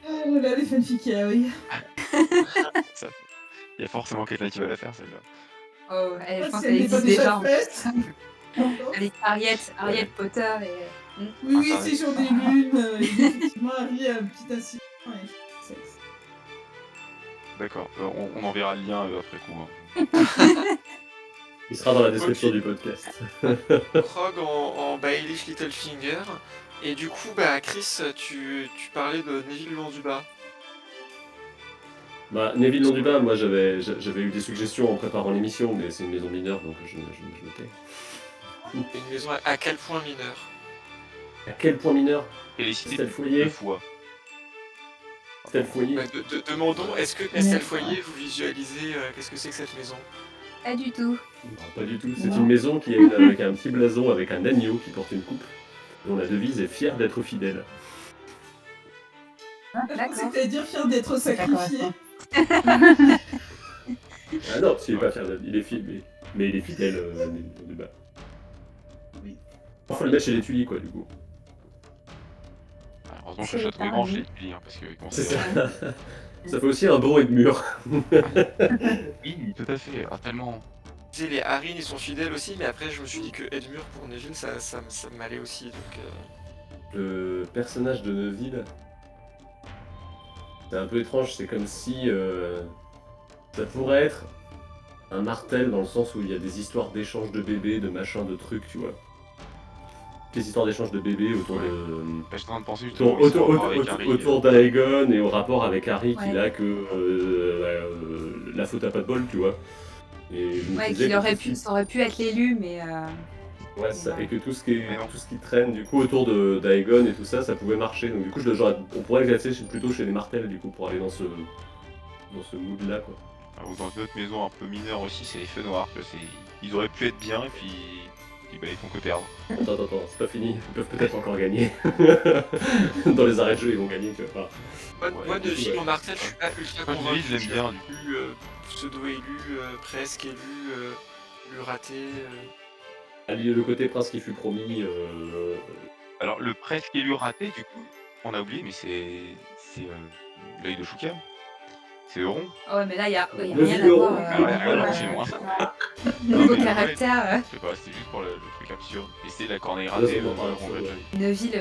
Oh là là, les fanfics, oui. Ça, il y a forcément quelqu'un qui va la faire, celle-là. Oh, je Ah, pense si qu'elle elle n'est pas existe déjà déjà en plus. faite. Avec Harriet Potter et. Oui, oui, c'est sur des lunes. Effectivement, Harry a un petit incident et sexe. D'accord, on enverra le lien après coup. Hein. Il sera dans la description du podcast. Krog en Baelish Littlefinger. Et du coup, bah, Chris, tu parlais de Neville Londubat. Bah, Neville Londubat, moi j'avais eu des suggestions en préparant l'émission, mais c'est une maison mineure donc je me tais. Une maison à quel point mineure? À quel point mineur? Félicité C'était le foyer. 2 fois. C'était le foyer. Bah, demandons, est-ce que Estelle Foyer, vous visualisez qu'est-ce que c'est que cette maison? Pas du tout. Non, pas du tout. C'est une maison qui a un petit blason avec un agneau qui porte une coupe, dont la devise est fier d'être fidèle. D'accord. C'est-à-dire fier d'être sacrifié. Ah non, parce qu'il est pas fier d'être, il est fidèle, mais il est fidèle du bas. Oui. Faut le mettre chez les Tuiles quoi du coup. Heureusement que le château est grand chez les Tuiles, hein, parce que bon, C'est ça. Ça fait aussi un bon et de mur. Oui, tout à fait. Ah, tellement. Les Harryn ils sont fidèles aussi, mais après je me suis dit que Edmure pour Neville ça m'allait aussi. Donc, Le personnage de Neville, c'est un peu étrange, c'est comme si ça pourrait être un Martel dans le sens où il y a des histoires d'échange de bébés, de machins, de trucs, tu vois. Des histoires d'échange de bébés autour de. Bah, j'étais en train de penser autour d'Aegon et au rapport avec Harry Ouais. qu'il a que la faute à pas de bol, tu vois. Et je me Ouais, disais que ça aurait pu être l'élu, mais. Ouais, ça, et que tout ce qui traîne du coup autour d'Aegon et tout ça, ça pouvait marcher. Donc du coup, on pourrait le classer plutôt chez les Martels du coup pour aller dans ce mood là quoi. Ou dans d'autres maisons un peu mineures aussi, c'est les feux noirs. Ils auraient pu être bien et puis bah, ils font que perdre. Attends, c'est pas fini. Ils peuvent peut-être encore gagner. Dans les arrêts de jeu, ils vont gagner. moi de Gilles Martel, je suis pas ultra convaincu. Je l'aime bien du coup. Pseudo-élu, presque élu raté. Le côté prince qui fut promis. Alors le presque élu raté, du coup, on a oublié, mais c'est l'œil de Choucam. C'est Euron. Oh, mais là, il y a rien Neville à Euron. voir. C'est moi. Niveau caractère. Je sais pas, c'était juste pour le truc absurde. Et c'est la corneille ratée. Neville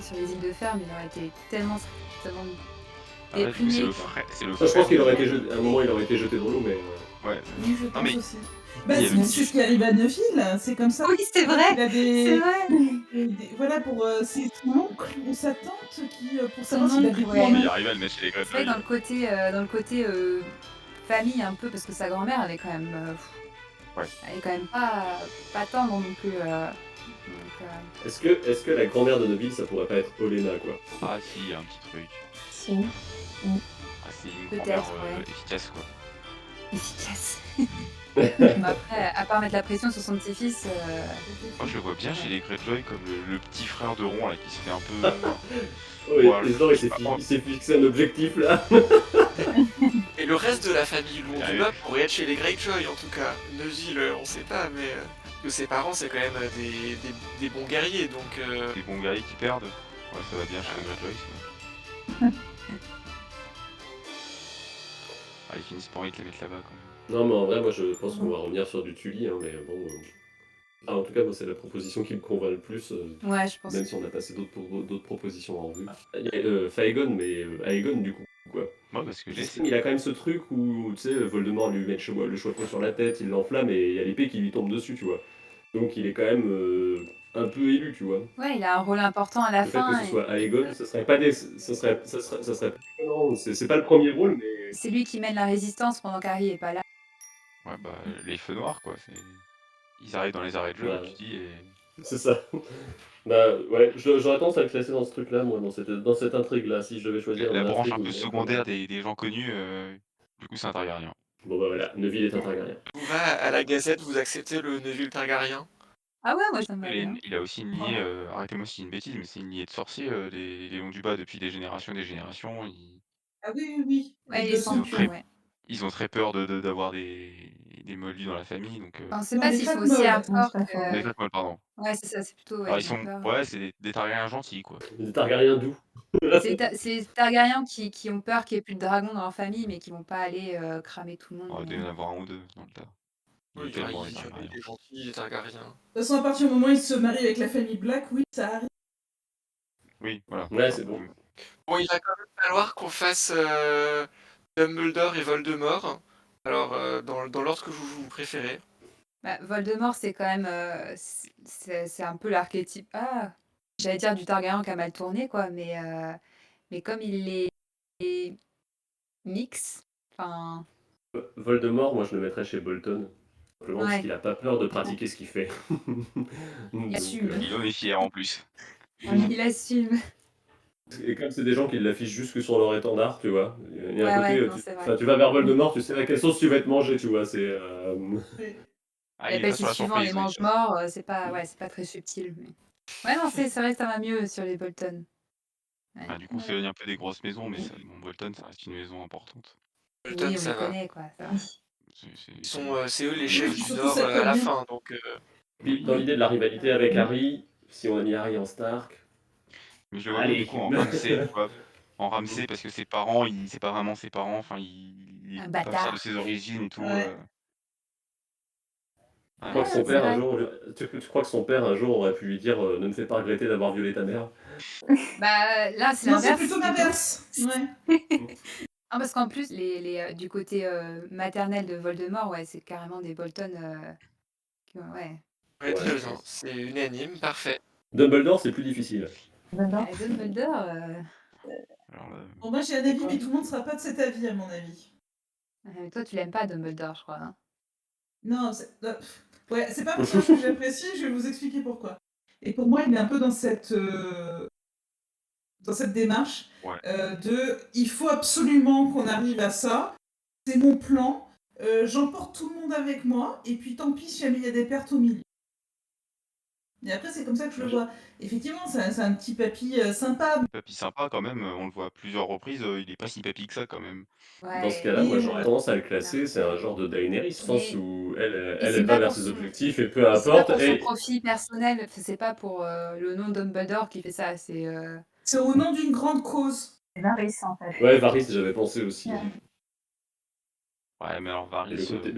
sur les îles de Ferme, il aurait été tellement déprimé. C'est le Je pense qu'il aurait été jeté, à un moment il aurait été jeté dans l'eau, mais. Ouais. Oui, je pense mais... aussi. Bah, c'est ce qui arrive à Neville, c'est comme ça. Oui, c'est vrai. Il a des... C'est vrai. Voilà, c'est son oncle ou sa tante qui, pour Son savoir s'il a oncle, des ouais. points. Il arrive à le mettre chez les C'est vrai que dans le côté famille un peu, parce que sa grand-mère, elle est quand même. Elle est quand même pas tendre non plus. Est-ce que la grand-mère de Neville, ça pourrait pas être Olenna, quoi? Ah si, il y a un petit truc. Si. Ah, c'est une Peut-être, grand-mère ouais. efficace, quoi. Efficace. Mais après, à part mettre la pression sur son petit-fils. Moi, je le vois bien chez les Greyjoy comme le petit frère de Ron, là, qui se fait un peu... Oui, voilà, il s'est fixé un objectif, là. Et le reste de la famille Londubat pourrait être chez les Greyjoy en tout cas. Neville, on sait pas, mais que ses parents c'est quand même des bons guerriers donc. Des bons guerriers qui perdent. Ouais, ça va bien chez les Greyjoy. Ah, ils finissent pas envie de les mettre là-bas, quand même. Non, mais en vrai, moi je pense qu'on va revenir sur du Tully, hein, mais bon. En tout cas, moi c'est la proposition qui me convainc le plus. Ouais, je pense. Même si on a passé d'autres propositions en revue. Il y a Faegon, mais Aegon du coup, quoi. Ouais, parce que il a quand même ce truc où, tu sais, Voldemort lui met le chapeau sur la tête, il l'enflamme et il y a l'épée qui lui tombe dessus, tu vois. Donc il est quand même un peu élu, tu vois. Ouais, il a un rôle important à la Le fin. fait que ce soit Aegon, ça serait pas non, c'est pas le premier rôle, mais. C'est lui qui mène la résistance pendant qu'Harry est pas là. Ouais, bah, les feux noirs, quoi. Ils arrivent dans les arrêts de jeu, Ouais. tu dis, et... C'est ça. Bah ouais, j'aurais tendance à le classer dans ce truc-là, moi, dans cette intrigue-là, si je devais choisir. La une branche un intrigue peu où- secondaire des gens connus, du coup, c'est un Targaryen. Bon bah voilà, Neville est un Targaryen. Vous va à la Gazette, vous acceptez le Neville Targaryen? Ah ouais, moi ça me va bien. Il a aussi une lignée, arrêtez-moi si c'est une bêtise, mais c'est une lignée de sorciers, les Londubat, depuis des générations et des générations. Ah oui. Ouais, il De est sans son- pur, ouais. ils ont très peur d'avoir des moldus dans la famille, donc Enfin, on sait Non, pas les s'ils Fat sont aussi Moll. hardcore pas fort. les que Fatmol, pardon. ouais, c'est ça, c'est plutôt ouais, Alors ils ils ont sont peur. ouais, c'est des Targaryens gentils, quoi. Des Targaryens doux. C'est les Targaryens qui ont peur qu'il y ait plus de dragons dans leur famille, mais qui vont pas aller, cramer tout le monde Oh, il non doit y en plus. avoir 1 ou 2 dans le tas. Oui, il y Tellement les en a Targaryens. des gentils, des Targaryens. De toute façon, à partir du moment où il se marie avec la famille Black, oui, ça arrive. Oui, voilà. Ouais, c'est bon. Bon, il va quand même falloir qu'on fasse Dumbledore et Voldemort. Alors, dans l'ordre que vous préférez. Bah, Voldemort, c'est quand même, c'est un peu l'archétype j'allais dire du Targaryen qui a mal tourné quoi, mais comme il est mix, enfin Voldemort, moi je le mettrais chez Bolton. Simplement parce ouais. qu'il a pas peur de pratiquer ce qu'il fait. Il Donc, assume. Il en est fier en plus. Il assume. et comme c'est des gens qui l'affichent juste sur leur étendard, tu vois. Il y a un Ouais, côté, ouais, non, c'est vrai. tu vas vers Voldemort, tu sais à quelle sauce tu vas te manger, tu vois. C'est Ah, Et il est bah, pas c'est sur la suivant les surprise, oui. mange-morts, c'est pas très subtil, mais ouais, non, c'est vrai que ça va mieux sur les Bolton. Ouais. Bah, du coup, on s'éloigne un peu des grosses maisons, mais bon, Bolton, ça reste une maison importante. Bolton, Oui, on ça les va. connaît quoi, ça va. C'est eux les Oui, chefs puis du surtout, Nord ça à colle la bien. fin, donc... Puis dans l'idée de la rivalité avec Harry, si on a mis Harry en Stark. Mais je le vois bien, du coup, en Ramsay, tu vois. En Ramsay, parce que ses parents, c'est pas vraiment ses parents, enfin, il est Un pas fier de bâtard. ses origines et tout. Ouais. Tu crois que son c'est père un vrai. jour, tu crois que son père un jour aurait pu lui dire ne me fais pas regretter d'avoir violé ta mère? Bah, là, c'est Non, c'est l'inverse plutôt du coup. l'inverse. Ouais. Ah, parce qu'en plus, du côté maternel de Voldemort, ouais, c'est carrément des Bolton. Ouais. Ouais, très bien, c'est unanime, parfait. Dumbledore, c'est plus difficile. Dumbledore. Bon, moi j'ai un avis, mais tout le monde sera pas de cet avis, à mon avis. Mais toi, tu l'aimes pas, Dumbledore, je crois. Hein. Non, ouais, c'est pas un personnage que j'apprécie, je vais vous expliquer pourquoi. Et pour moi, il est un peu dans cette démarche il faut absolument qu'on arrive à ça, c'est mon plan, j'emporte tout le monde avec moi, et puis tant pis si jamais il y a des pertes au milieu. Et après, c'est comme ça que je le vois. Effectivement, c'est un petit papy sympa. Papy sympa quand même, on le voit à plusieurs reprises, il est pas si papy que ça quand même. Dans ce cas-là, moi j'aurais tendance à le classer, c'est un genre de Daenerys, au sens où elle va vers ses objectifs et peu C'est pas importe. pour son profit personnel, c'est pas pour le nom Dumbledore qui fait ça, c'est... C'est au nom d'une grande cause. C'est Varys, en fait. Ouais, Varys, j'avais pensé aussi. Ouais, mais alors Varys... Le côté,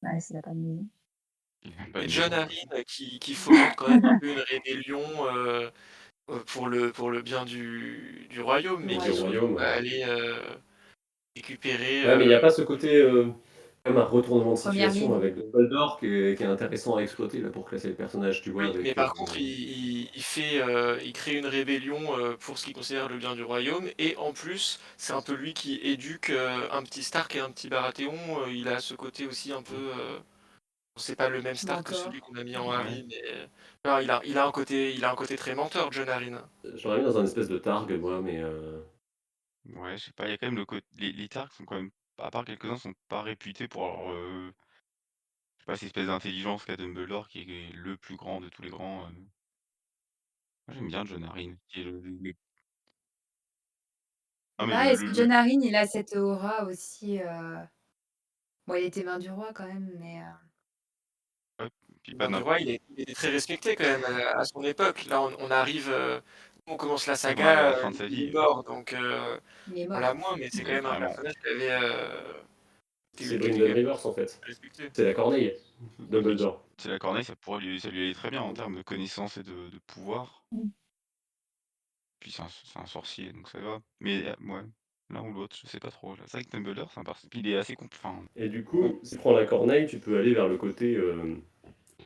Varys, il a pas de maison. Et John Arryn qui fomente quand même un peu une rébellion pour le bien du royaume, mais qui va aller récupérer... Ouais, mais il n'y a pas ce côté... même un retournement de Première situation ligne. avec Dumbledore qui est intéressant à exploiter là, pour classer le personnage, tu vois. Oui, avec, mais par contre, il crée une rébellion pour ce qu'il considère le bien du royaume, et en plus, c'est un peu lui qui éduque un petit Stark et un petit Baratheon. Il a ce côté aussi un peu... c'est pas le même Stark que celui qu'on a mis en Harry, mais non, il a un côté très menteur, John Arryn. J'aurais mis dans un espèce de targue, moi, mais... Ouais, je sais pas, il y a quand même le côté... Les Targs sont quand même, à part quelques-uns, sont pas réputés pour leur... je sais pas, cette espèce d'intelligence qu'a Dumbledore, qui est le plus grand de tous les grands. Moi j'aime bien John Arryn, qui est Ah, mais Est-ce que John Arryn, il a cette aura aussi... Bon, il était main du roi quand même, mais... Puis Main du roi, il était très respecté quand même à son époque. Là, on arrive... on commence la saga, à la fin de sa vie. il est mort, donc il est on mort. l'a moins, mais c'est quand même un Vraiment. personnage qui avait... c'est Brynden Rivers, en fait. C'est la corneille, Dumbledore. C'est la corneille, ça lui allait très bien en termes de connaissances et de pouvoir. Puis c'est un sorcier, donc ça va. Mais ouais, l'un ou l'autre, je sais pas trop. C'est vrai que Dumbledore, c'est un il est assez enfin, Et du coup, si tu prends la corneille, tu peux aller vers le côté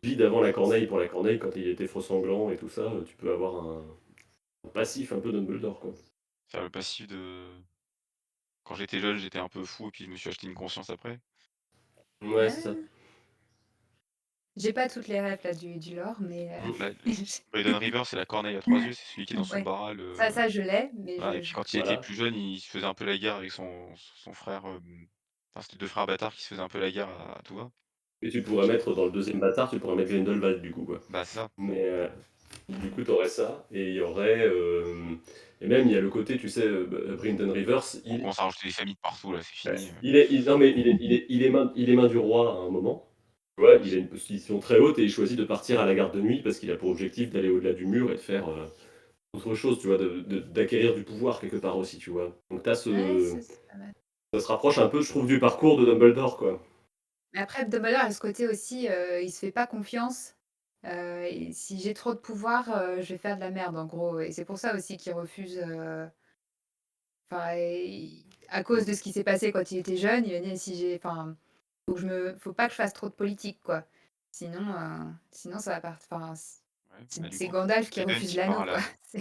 vie d'avant la corneille pour la corneille, quand il était faux sanglant et tout ça, tu peux avoir un passif un peu Dumbledore, quoi. faire le passif de... Quand j'étais jeune, j'étais un peu fou, et puis je me suis acheté une conscience après. Ouais, c'est ça. J'ai pas toutes les rêves là du lore, mais... Brynden Rivers, c'est la corneille à 3 yeux, c'est celui qui est dans son Ouais. baral. Ça, je l'ai, mais Voilà, et puis quand il était plus jeune, il se faisait un peu la guerre avec son frère. Enfin, c'était 2 frères bâtards qui se faisaient un peu la guerre à tout va. Et tu pourrais mettre dans le deuxième bâtard, tu pourrais mettre Grindelwald, du coup, quoi. Bah, ça. Mais Du coup, t'aurais ça, et il y aurait... et même, il y a le côté, tu sais, Brynden Rivers, On commence à rajouter des familles de partout, là, c'est ouais, fini. non, mais il est main du roi à un moment. Tu vois, il a une position très haute et il choisit de partir à la garde de nuit parce qu'il a pour objectif d'aller au-delà du mur et de faire autre chose, tu vois, d'acquérir du pouvoir quelque part aussi, tu vois. Donc t'as Ouais, c'est pas mal. ça se rapproche un peu, je trouve, du parcours de Dumbledore, quoi. Mais après, Dumbledore a ce côté aussi, il se fait pas confiance. Et si j'ai trop de pouvoir, je vais faire de la merde, en gros. Et c'est pour ça aussi qu'il refuse. Enfin, à cause de ce qui s'est passé quand il était jeune, il va dire si j'ai. Enfin, faut pas que je fasse trop de politique, quoi. Sinon ça va partir. Enfin, Bah, du c'est coup, Gandalf qui Bryden refuse qui part l'anneau, à quoi.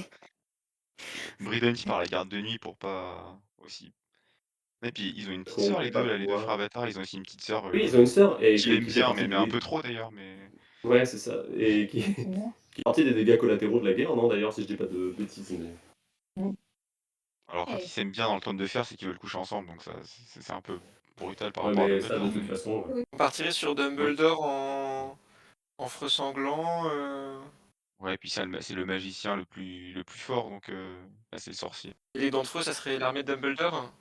la Bryden qui part à la garde de nuit pour pas aussi. Et puis ils ont une petite sœur les deux là, les deux frères bâtards, ils ont aussi une petite sœur Oui, ils ont une sœur et qu'il aime qui fait bien, partie mais un peu trop d'ailleurs, mais Ouais, c'est ça. Et qui est partie des dégâts collatéraux de la guerre, non, d'ailleurs, si je dis pas de bêtises. Mais... alors quand ils s'aiment bien dans le trône de fer, c'est qu'ils veulent coucher ensemble, donc ça c'est un peu brutal par Ouais, rapport à mais ça, de Dumbledore. toute façon... On partirait sur Dumbledore en freux sanglant. Ouais, et puis c'est le magicien le plus fort, donc là c'est le sorcier. Et les dents de feu, ça serait l'armée de Dumbledore?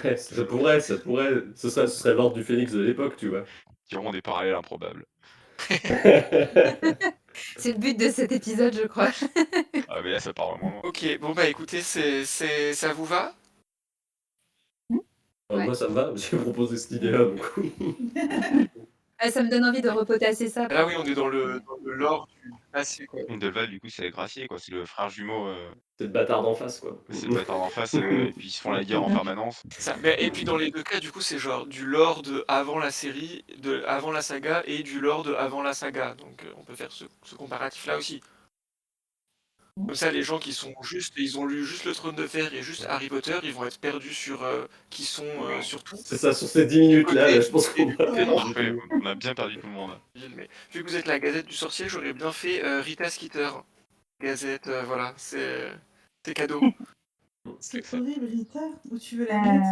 Ouais, ça pourrait. Ce serait l'ordre du Phénix de l'époque, tu vois. Qui auront des parallèles improbables. C'est le but de cet épisode, je crois. Ah mais là ça part vraiment loin. Ok, bon bah écoutez, ça vous va? Moi, ça me va, j'ai proposé cette idée-là, donc... Ah, ça me donne envie de repotasser ça. Là oui, on est dans le lore du passé, quoi. Grindelwald, du coup, c'est Gracier, quoi. C'est le frère jumeau. C'est le bâtard d'en face, quoi. C'est le bâtard d'en face, et puis ils se font la guerre en permanence. Ça, et puis dans les deux cas, du coup, c'est genre du lore de avant la série, de avant la saga, et du lore de avant la saga. Donc on peut faire ce comparatif-là aussi. Comme ça, les gens qui sont ils ont lu juste le Trône de Fer et juste Harry Potter, ils vont être perdus sur qui sont sur tout. C'est ça, sur ces 10 minutes-là, je pense qu'on On a bien perdu tout le monde. Mais vu que vous êtes la Gazette du Sorcier, j'aurais bien fait Rita Skeeter. Gazette, voilà, c'est cadeau. C'est horrible, Rita. Où tu veux la mettre?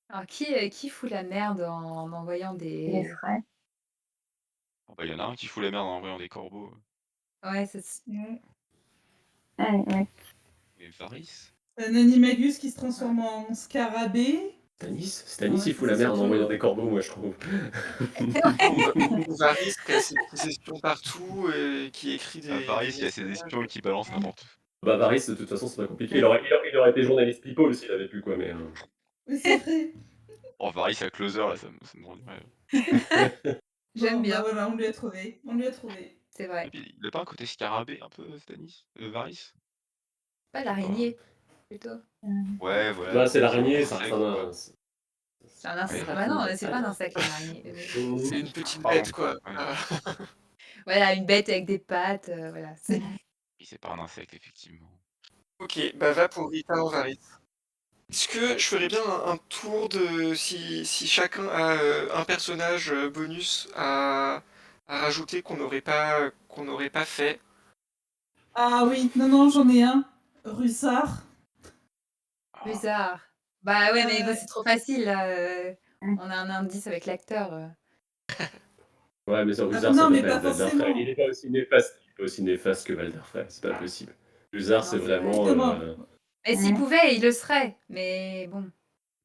Alors, qui fout la merde en envoyant des... Les frais. Bah, y en a un qui fout la merde en envoyant des corbeaux. Ouais, c'est... Ouais. Et Varys. Un animagus qui se transforme en scarabée. Stanis, il fout la merde en envoyant des corbeaux, moi, je trouve. Varys qui a ses possessions partout et qui écrit des... Varys, il y a ses espions et qui balance n'importe où. Bah, Varys, de toute façon, c'est pas compliqué. Il aurait été journaliste people s'il avait pu, quoi, mais... Oui, c'est vrai. Oh, Varys à closer, là, ça me rend ouais. J'aime bien. Bah voilà, on lui a trouvé. C'est vrai. Et puis, il a pas un côté scarabée, un peu, Stanis Varys. Pas l'araignée, plutôt. Ouais, voilà. Bah, c'est l'araignée, ça insecte, ressemble à... quoi. C'est un insecte. Bah non, c'est pas un insecte, l'araignée. C'est une petite bête, quoi. Voilà, une bête avec des pattes, voilà. Et c'est pas un insecte, effectivement. Ok, bah va pour Rita en Varys. Est-ce que je ferais bien un tour de... Si chacun a un personnage bonus à rajouter qu'on n'aurait pas fait. Ah oui, non, j'en ai un. Russard. Russard. Bah ouais, mais bah, c'est trop facile, là. On a un indice avec l'acteur. Ouais, mais sur Russard, non, ça mais peut pas être Valdar forcément. Frey. Il est pas aussi néfaste. Il est pas aussi néfaste que Valdar Frey, c'est pas possible. Russard, c'est vraiment... Justement. Et s'il pouvait, il le serait. Mais bon.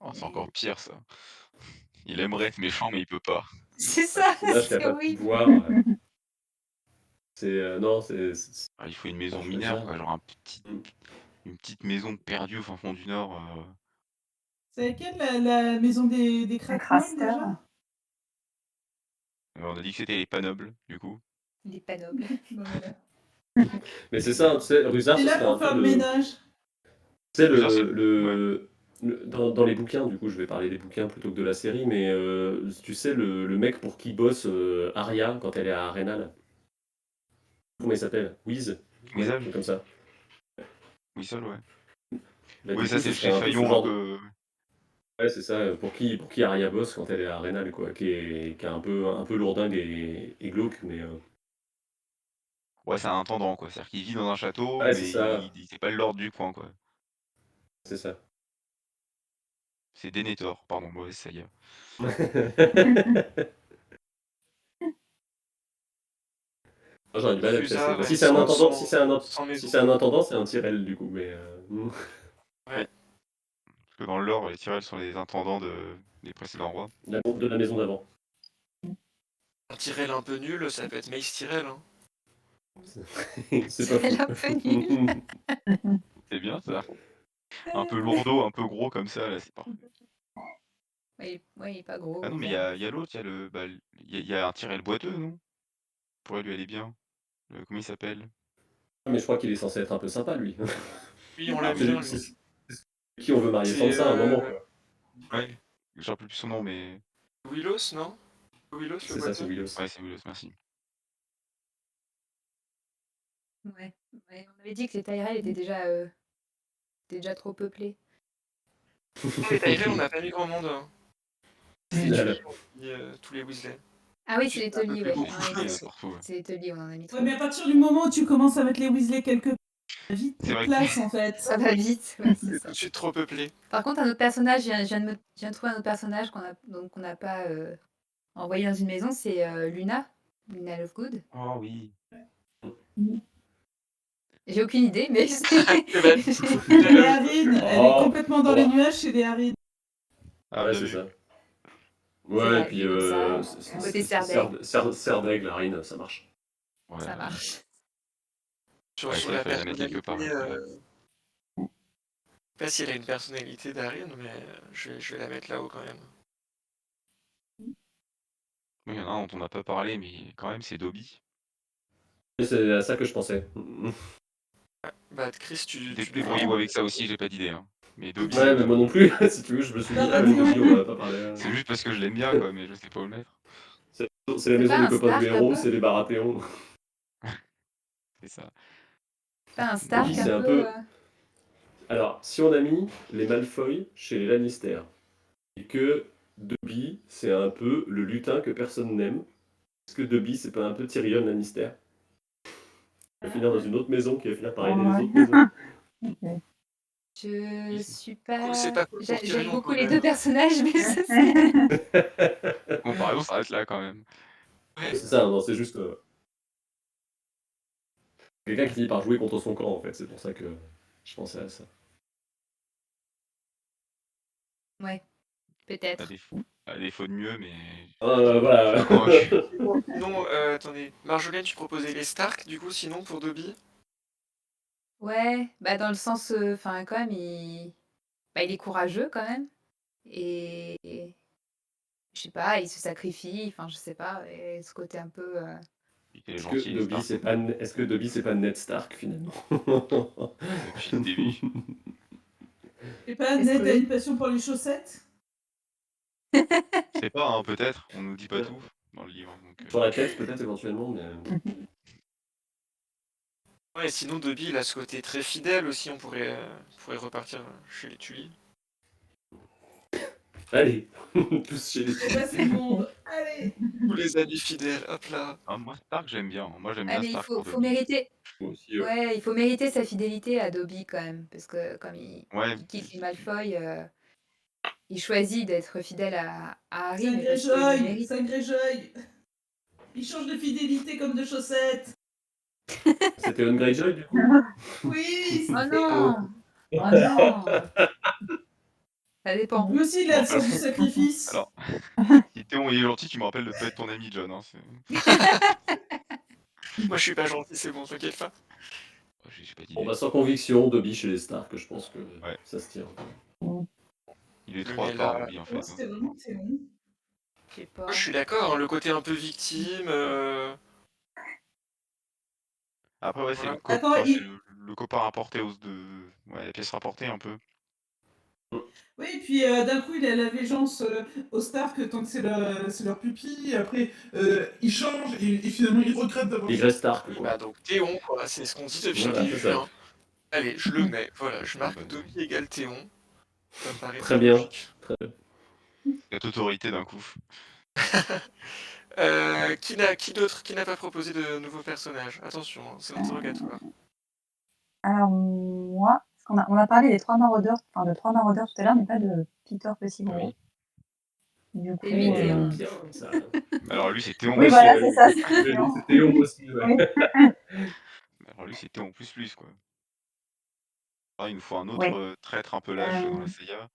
Oh, c'est encore pire, ça. Il aimerait être méchant, mais il peut pas. C'est ça, c'est horrible. Non, c'est... Ah, il faut une maison mineure, quoi, genre une petite maison perdue au fin fond du Nord. C'est laquelle, la maison des Crackmolls, déjà? On a dit que c'était les pas nobles, du coup. Les pas nobles. Bon, voilà. Mais c'est ça, tu sais, Russard, C'est ce là serait un pour faire peu le ménage. Tu sais, dans les bouquins, du coup, je vais parler des bouquins plutôt que de la série, mais tu sais, le mec pour qui bosse Arya quand elle est à Arenal. Comment il s'appelle? Wiz? Weasel. Ouais, comme ça. Weasel, ouais. Bah, Oui, du ça coup, c'est ce serait un peu ce Fayon. genre de- Ouais, c'est ça, pour qui Arya bosse quand elle est à Arenal, quoi, qui est un peu lourdingue et glauque, mais... Ouais, c'est un intendant, quoi. C'est-à-dire qu'il vit dans un château, Ouais, mais c'est ça. c'est pas le lord du coin, quoi. C'est ça. C'est Denethor, pardon, mauvaise saga. Moi, j'aurais du mal à le Fusa, classer. ouais, Si c'est un intendant, si sans maison. c'est un intendant, c'est un Tyrell du coup, mais Ouais. Parce que dans le lore, les Tyrell sont les intendants des précédents rois. de la maison d'avant. Un Tyrell un peu nul, ça peut être Mace Tyrell. Hein. C'est pas Tyrell fou. un peu nul. C'est bien ça. Un peu lourdeau, un peu gros comme ça, là, c'est parfait. Ouais, il est pas gros. Ah non, mais il y a l'autre, il y a un Tyrell boiteux, non? Pourrait lui aller bien. Comment il s'appelle? Mais je crois qu'il est censé être un peu sympa, lui. Oui, on l'a C'est bien, c'est- lui. c'est qui on veut marier C'est Sansa à un moment, quoi. Ouais. Je ne rappelle plus son nom, mais. Willos, non? Willos, le C'est ça, boiteux. c'est Willows. Ouais, c'est Willows, merci. Ouais. On avait dit que les Tyrell étaient déjà trop peuplés. Les Tyrell, on n'a pas mis grand monde. Hein. C'est les Alors. Tully, on dit, tous les Weasley. Ah oui, c'est les Un peu Tully, plus ouais. beau. Ouais, Partout, ouais. c'est les Tully, on en a mis trop. Ouais, mais à partir du moment où tu commences à mettre les Weasley quelque part, vite C'est tes vrai classes en fait. Ça va vite, ouais, c'est C'est ça. tout de suite trop peuplé. Par contre, un autre personnage, je viens de trouver un autre personnage qu'on n'a pas envoyé dans une maison, c'est Luna Lovegood. Oh oui. J'ai aucune idée, mais Les Harine, elle est complètement dans les nuages chez les Harine. Ah, ouais, bien c'est vu. ça. C'est Ouais, vrai, et puis comme ça, côté Serre Serre d'Aigle, Harine, ça marche. Ouais. ça marche. Sur, Ouais, sur ça, la il fallait la mettre quelque personnalité. part, Je sais pas si elle a une personnalité d'Arian, mais je vais la mettre là-haut quand même. Oui, il y en a un dont on n'a pas parlé, mais quand même, c'est Dobby. Et c'est à ça que je pensais. Bah, Chris, tu Débrouillez-vous avec ça aussi, j'ai pas d'idée. Hein. Mais Dobby. Ouais, mais moi non plus, si tu veux, je me suis dit, ah oui, Dobby, on va pas parler. C'est juste parce que je l'aime bien, quoi, mais je sais pas où le mettre. C'est la maison pas des un copains du Stark, héros, un peu c'est les Baratheons. C'est ça. Pas un Stark Dobby, un c'est un peu. peu. Alors, si on a mis les Malfoy chez les Lannister, et que Dobby, c'est un peu le lutin que personne n'aime, est-ce que Dobby, c'est pas un peu Tyrion Lannister? Il va finir dans une autre maison qui va finir par aider les autres maisons. Je suis pas. C'est pas cool pour J'aime Tyrion, beaucoup quand les même. deux personnages, mais ça c'est. Bon, par exemple, ça reste là quand même. C'est ça, non, c'est juste. Quelqu'un qui finit par jouer contre son camp, en fait, c'est pour ça que je pensais à ça. Ouais, peut-être. À défaut de mieux, mais. Voilà. Non, attendez. Marjolaine, tu proposais les Stark, du coup, sinon, pour Dobby? Ouais, bah dans le sens, enfin quand même, il est courageux quand même. Et je sais pas, il se sacrifie, enfin je sais pas, et ce côté un peu. Est-ce que Dobby, c'est pas Ned Stark, finalement? Depuis le début. Et pas Ned a une passion pour les chaussettes? Je sais pas, hein, peut-être. On nous dit pas tout dans le livre. Donc, Sur la tête, peut-être, éventuellement, mais. Ouais, sinon, Dobby, il a ce côté très fidèle aussi, on pourrait repartir chez les Tully. Allez, tous chez les On passe le monde, allez! Tous les amis fidèles, hop là. Ah, moi, Stark, j'aime bien. Moi, j'aime Ah bien mais il Stark. faut pour Dobby. mériter. Moi aussi, Ouais, il faut mériter sa fidélité à Dobby quand même, parce que comme il quitte les Malfoy, il choisit d'être fidèle à Harry, C'est un mais parce qu'il le Greyjoy! mérite. C'est un Greyjoy! Il change de fidélité comme de chaussettes! C'était un Greyjoy, du coup? Oui! Oh non! Oh non! Ça dépend. Lui aussi, il a le sens du sacrifice. Alors, si Théon est gentil, tu me rappelles de pas être ton ami, John. Hein, Moi, je suis pas gentil, c'est bon, t'inquiète pas. J'ai pas Bon, bah, sans conviction, Dobby chez les Stark, je pense que ça se tire. Il est trop à part, Dobby, en fait. Ouais, c'était vraiment c'est bon. Je sais pas. Moi, je suis d'accord, hein, le côté un peu victime. Après, ouais, c'est Voilà. le copain rapporté la pièce rapportée un peu. Oui, et puis d'un coup, il a l'allégeance aux Stark tant que c'est leur pupille, et après, il change, et finalement, il regrette d'avoir... Il reste Stark, quoi. Bah, donc Théon, quoi, c'est ce qu'on dit depuis Voilà, le c'est début. ça. Hein. Allez, je le mets, voilà, je marque Dobby égale Théon. Ça me paraît Très bien. logique. Très bien. Cette autorité d'un coup. Qui d'autre qui n'a pas proposé de nouveaux personnages? Attention, hein, c'est l'interrogatoire. Alors moi, parce on a parlé des 3 maraudeurs, enfin de 3 maraudeurs tout à l'heure, mais pas de Peter Petit Gros. Du coup, C'est lui, Théon. Bien, ça. Alors lui, c'est Théon. Oui, voilà, c'est ça, c'est Oui, Théon. c'est Théon aussi, ouais. Oui. Alors lui, c'est Théon plus, quoi. Ah, il nous faut un autre Oui. traître un peu lâche dans la saga.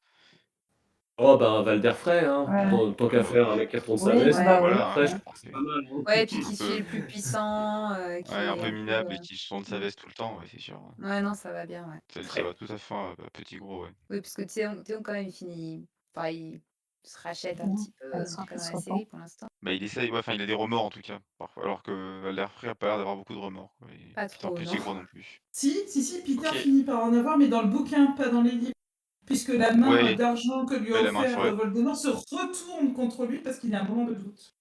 Oh, ben, Valder Frey, hein. Ouais. Tant qu'à faire un mec qui retourne sa Oui, veste, bah oui. Valder Frey, je Voilà, trouve que c'est pas mal, hein. Ouais, puis un qui peu, est le plus puissant, qui ouais, un est peu un peu. minable et qui tourne sa veste tout le temps, ouais, c'est sûr. Ouais, non, ça va bien, ouais. Ça va tout à fait, petit gros, ouais. Oui, parce que Théon quand même, il finit. Enfin, il se rachète un petit peu, Elle se comme dans la repent. série pour l'instant. Bah, il essaye, ouais, enfin, il a des remords en tout cas, parfois, alors que Valder Frey a pas l'air d'avoir beaucoup de remords, quoi. Et Pas Peter trop, Petit non. gros non plus. Si, Peter Ok. finit par en avoir, mais dans le bouquin, pas dans les livres. Puisque la main Ouais, d'argent que lui a ouais, la main offert sur Voldemort se retourne contre lui parce qu'il a un moment de doute.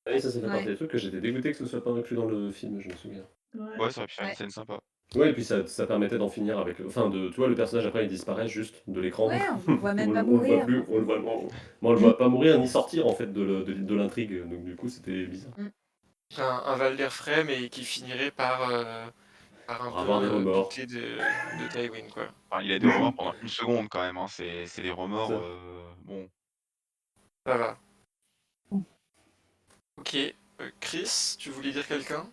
Ah oui, ça fait partie Ouais. des trucs que j'étais dégoûté que ce soit pas inclus dans le film, je me souviens. Ouais, ça aurait pu faire une Ouais. scène sympa. Ouais, et puis ça permettait d'en finir avec. Enfin, tu vois, le personnage après il disparaît juste de l'écran. Ouais, on le voit même pas On le voit mourir. plus, on le voit, on le voit pas mourir ni sortir en fait de l'intrigue, donc du coup c'était bizarre. Un Valder Frey, mais qui finirait par un Pour avoir des peu remords. douter de Tywin, quoi. Enfin, il a des remords pendant une seconde quand même, hein. C'est des remords, Ça. bon. Ça va. Ok. Chris, tu voulais dire quelqu'un?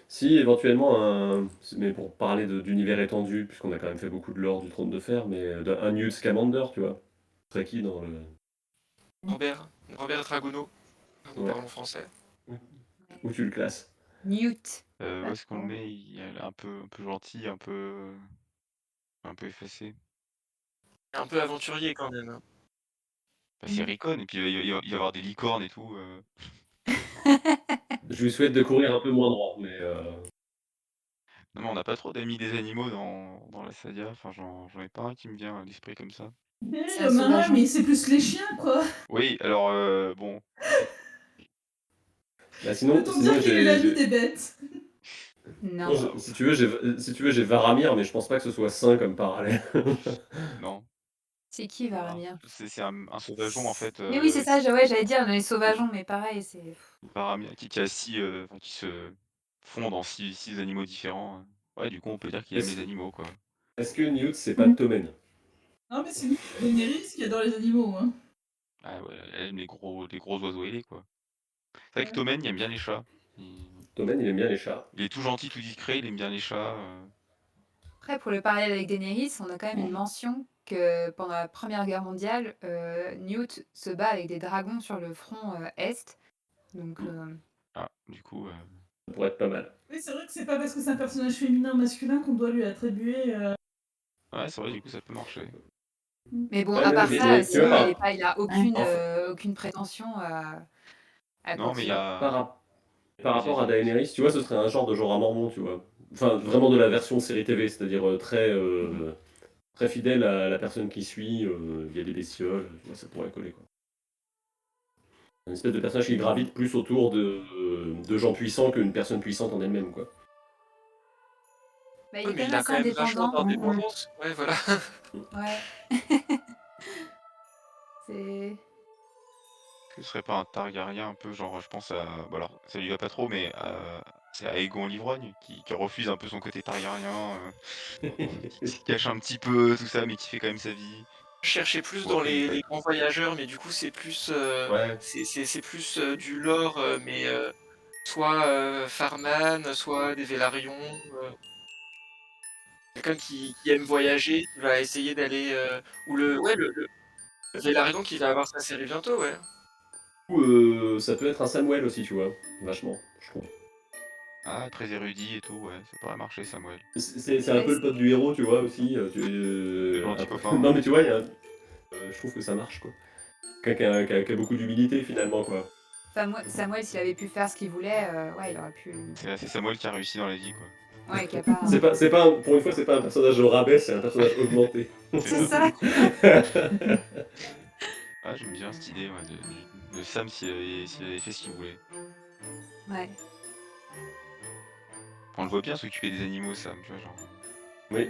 Si, éventuellement, mais pour parler d'univers étendu, puisqu'on a quand même fait beaucoup de lore du Trône de Fer, mais un Newt Scamander, tu vois. C'est qui dans le. Robert Dragono. Nous Ouais. parlons français. Où tu le classes? Newt. Où est-ce qu'on le met? Il est un peu gentil, un peu effacé. Un peu aventurier quand même, hein. Bah, c'est Rickon, et puis il va y avoir des licornes et tout. Je lui souhaite de courir un peu moins droit, mais. Non, mais on n'a pas trop d'amis des animaux dans la saga. Enfin, j'en ai pas un qui me vient à l'esprit comme ça. C'est Il y un en a un, sauvageon. mais c'est plus les chiens, quoi. Oui, alors, bon. Bah, sinon, Peut-on dire qu'il est l'ami j'ai. des bêtes? Non. Non, si tu veux, j'ai Varamir, mais je pense pas que ce soit sain comme parallèle. Non. C'est qui Varamir? C'est un sauvageon en fait. Mais oui, c'est ça, ouais, j'allais dire, les sauvageons, mais pareil, c'est. Varamir qui a enfin, qui se fond dans six animaux différents. Ouais, du coup, on peut dire qu'il aime les animaux, quoi. Est-ce que Newt, c'est pas Tommen? Non, mais c'est Daenerys qui adore les animaux, hein. Ah ouais, elle aime les gros oiseaux ailés, quoi. C'est vrai que Tommen, il aime bien les chats. Tommen, il aime bien les chats. Il est tout gentil, tout discret, il aime bien les chats. Après, pour le parallèle avec Daenerys, on a quand même une mention que pendant la Première Guerre mondiale, Newt se bat avec des dragons sur le front est. Donc, Ah, du coup. Ça pourrait être pas mal. Oui, c'est vrai que c'est pas parce que c'est un personnage féminin ou masculin qu'on doit lui attribuer. Ouais, c'est vrai, du coup, ça peut marcher. Mais bon, Ouais, à part mais ça, tu sinon, vois, il a aucune prétention à Non, mais il y continuer. a. Par rapport à Daenerys, tu vois, ce serait un genre de Jorah Mormont, tu vois. Enfin, vraiment de la version série TV, c'est-à-dire très fidèle à la personne qui suit, via des bestioles, tu vois, ça pourrait coller, quoi. Une espèce de personnage qui gravite plus autour de gens puissants qu'une personne puissante en elle-même, quoi. Bah, il Oui, est mais quand il même a assez quand même vachement indépendant. d'indépendance. Ouais, voilà. Ouais. C'est. Ce serait pas un Targaryen un peu, genre, je pense à. Bon, alors, ça lui va pas trop, mais c'est Aegon l'Ivrogne qui refuse un peu son côté Targaryen, qui se cache un petit peu, tout ça, mais qui fait quand même sa vie. Je cherchais plus Bon, dans après, il est les pas. grands voyageurs, mais du coup, c'est plus, Ouais. c'est plus du lore, mais soit Farman, soit des Vélarions. Quelqu'un qui aime voyager, qui va essayer d'aller. Ou le Vélarion qui va avoir sa série bientôt, ouais. Ou ça peut être un Samuel aussi, tu vois. Vachement, je trouve. Ah, très érudit et tout, ouais, ça pourrait marcher, Samuel. C'est un peu le pote du héros, tu vois, aussi. Le gentil copain. Non, mais tu vois, je trouve que ça marche, quoi. Quelqu'un qui a beaucoup d'humilité, finalement, quoi. Samuel, s'il avait pu faire ce qu'il voulait, ouais, il aurait pu. C'est Samuel qui a réussi dans la vie, quoi. Ouais, qui a pas. Pour une fois, c'est pas un personnage au rabais, c'est un personnage augmenté. C'est ça. Ah, j'aime bien cette idée, ouais, de Sam s'il avait fait ce qu'il voulait. Ouais. On le voit bien s'occuper des animaux, Sam, tu vois, genre. Oui,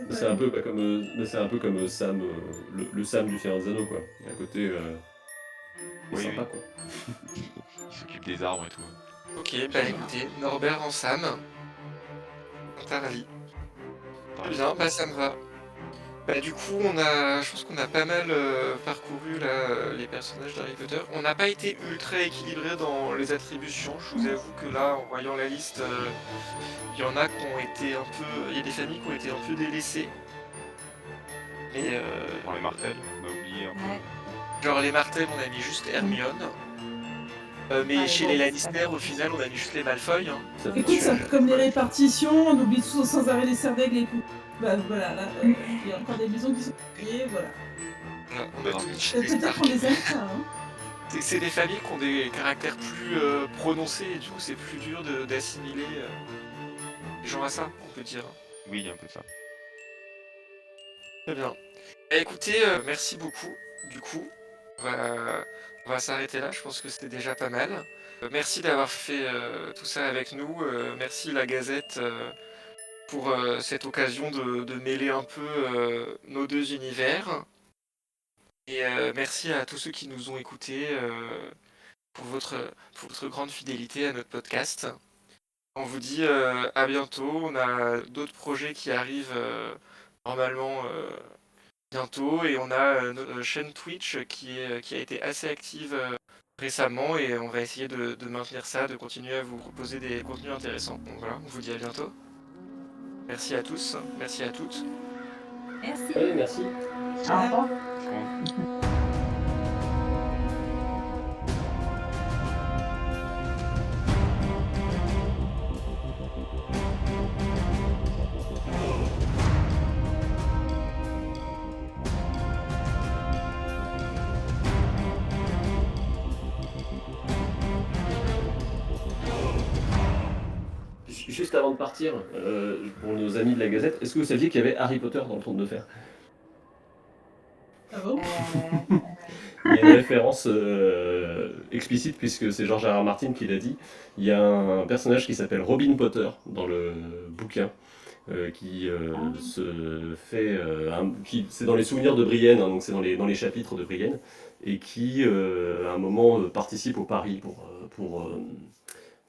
c'est un peu comme Sam, le Sam du Seigneur des Anneaux, quoi. Il y a un côté Oui, sympa, oui. quoi. Il s'occupe des arbres et tout. Ok, bah écoutez, Norbert en Sam. Tarali. Très bien, bah ça me va. Du coup, je pense qu'on a pas mal parcouru là, les personnages d'Harry Potter. On n'a pas été ultra équilibré dans les attributions. Je vous avoue que là, en voyant la liste, il y en a qui ont été un peu... Il y a des familles qui ont été un peu délaissées. Mais... Pour les Martels, on a oublié un peu. Genre les Martels, on a mis juste Hermione. Mais chez les Lannister, au final, on a mis juste les Malfoy. Hein. Écoute, ça, comme les répartitions, on oublie sans arrêt les Serdaigle et tout. Bah voilà, là, il y a encore des maisons qui sont payées, voilà. On a tout mis chez les Peut-être Stark. qu'on les aime pas, hein. C'est des familles qui ont des caractères plus prononcés et du coup c'est plus dur d'assimiler les gens à ça, on peut dire. Oui, il y a un peu ça. Très bien. Écoutez, merci beaucoup. Du coup, on va s'arrêter là, je pense que c'était déjà pas mal. Merci d'avoir fait tout ça avec nous. Merci la Gazette pour cette occasion de mêler un peu nos deux univers. Et merci à tous ceux qui nous ont écoutés pour votre grande fidélité à notre podcast. On vous dit à bientôt. On a d'autres projets qui arrivent normalement bientôt. Et on a notre chaîne Twitch qui a été assez active récemment. Et on va essayer de maintenir ça, de continuer à vous proposer des contenus intéressants. Donc voilà, on vous dit à bientôt. Merci à tous, merci à toutes. Merci. Oui, merci. Au revoir. Juste avant de partir, pour nos amis de la Gazette, est-ce que vous saviez qu'il y avait Harry Potter dans le Trône de Fer? Ah bon? Il y a une référence explicite, puisque c'est George R.R. Martin qui l'a dit. Il y a un personnage qui s'appelle Robin Potter dans le bouquin, qui se fait... c'est dans les souvenirs de Brienne, hein, donc c'est dans les chapitres de Brienne, et qui, à un moment, participe au pari pour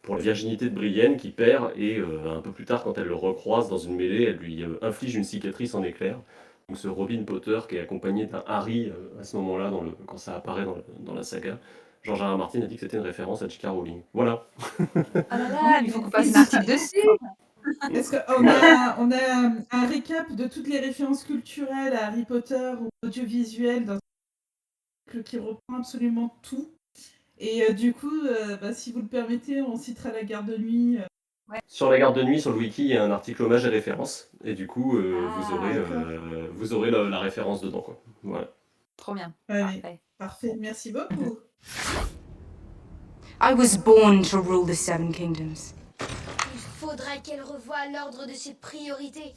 la virginité de Brienne, qui perd, et un peu plus tard, quand elle le recroise dans une mêlée, elle lui inflige une cicatrice en éclair. Donc ce Robin Potter qui est accompagné d'un Harry à ce moment-là, quand ça apparaît dans la saga. George R.R. Martin a dit que c'était une référence à J.K. Rowling. Voilà. Ah là là, il faut qu'on fasse un article dessus. Est-ce qu'on a un récap de toutes les références culturelles à Harry Potter ou audiovisuelles dans un article qui reprend absolument tout. Et du coup, si vous le permettez, on citera la garde de nuit. Sur la garde de nuit, sur le wiki, il y a un article hommage et référence. Et du coup, vous aurez la référence dedans, quoi. Voilà. Trop bien. Ouais, parfait. Merci beaucoup. I was born to rule the Seven Kingdoms. Il faudrait qu'elle revoie l'ordre de ses priorités.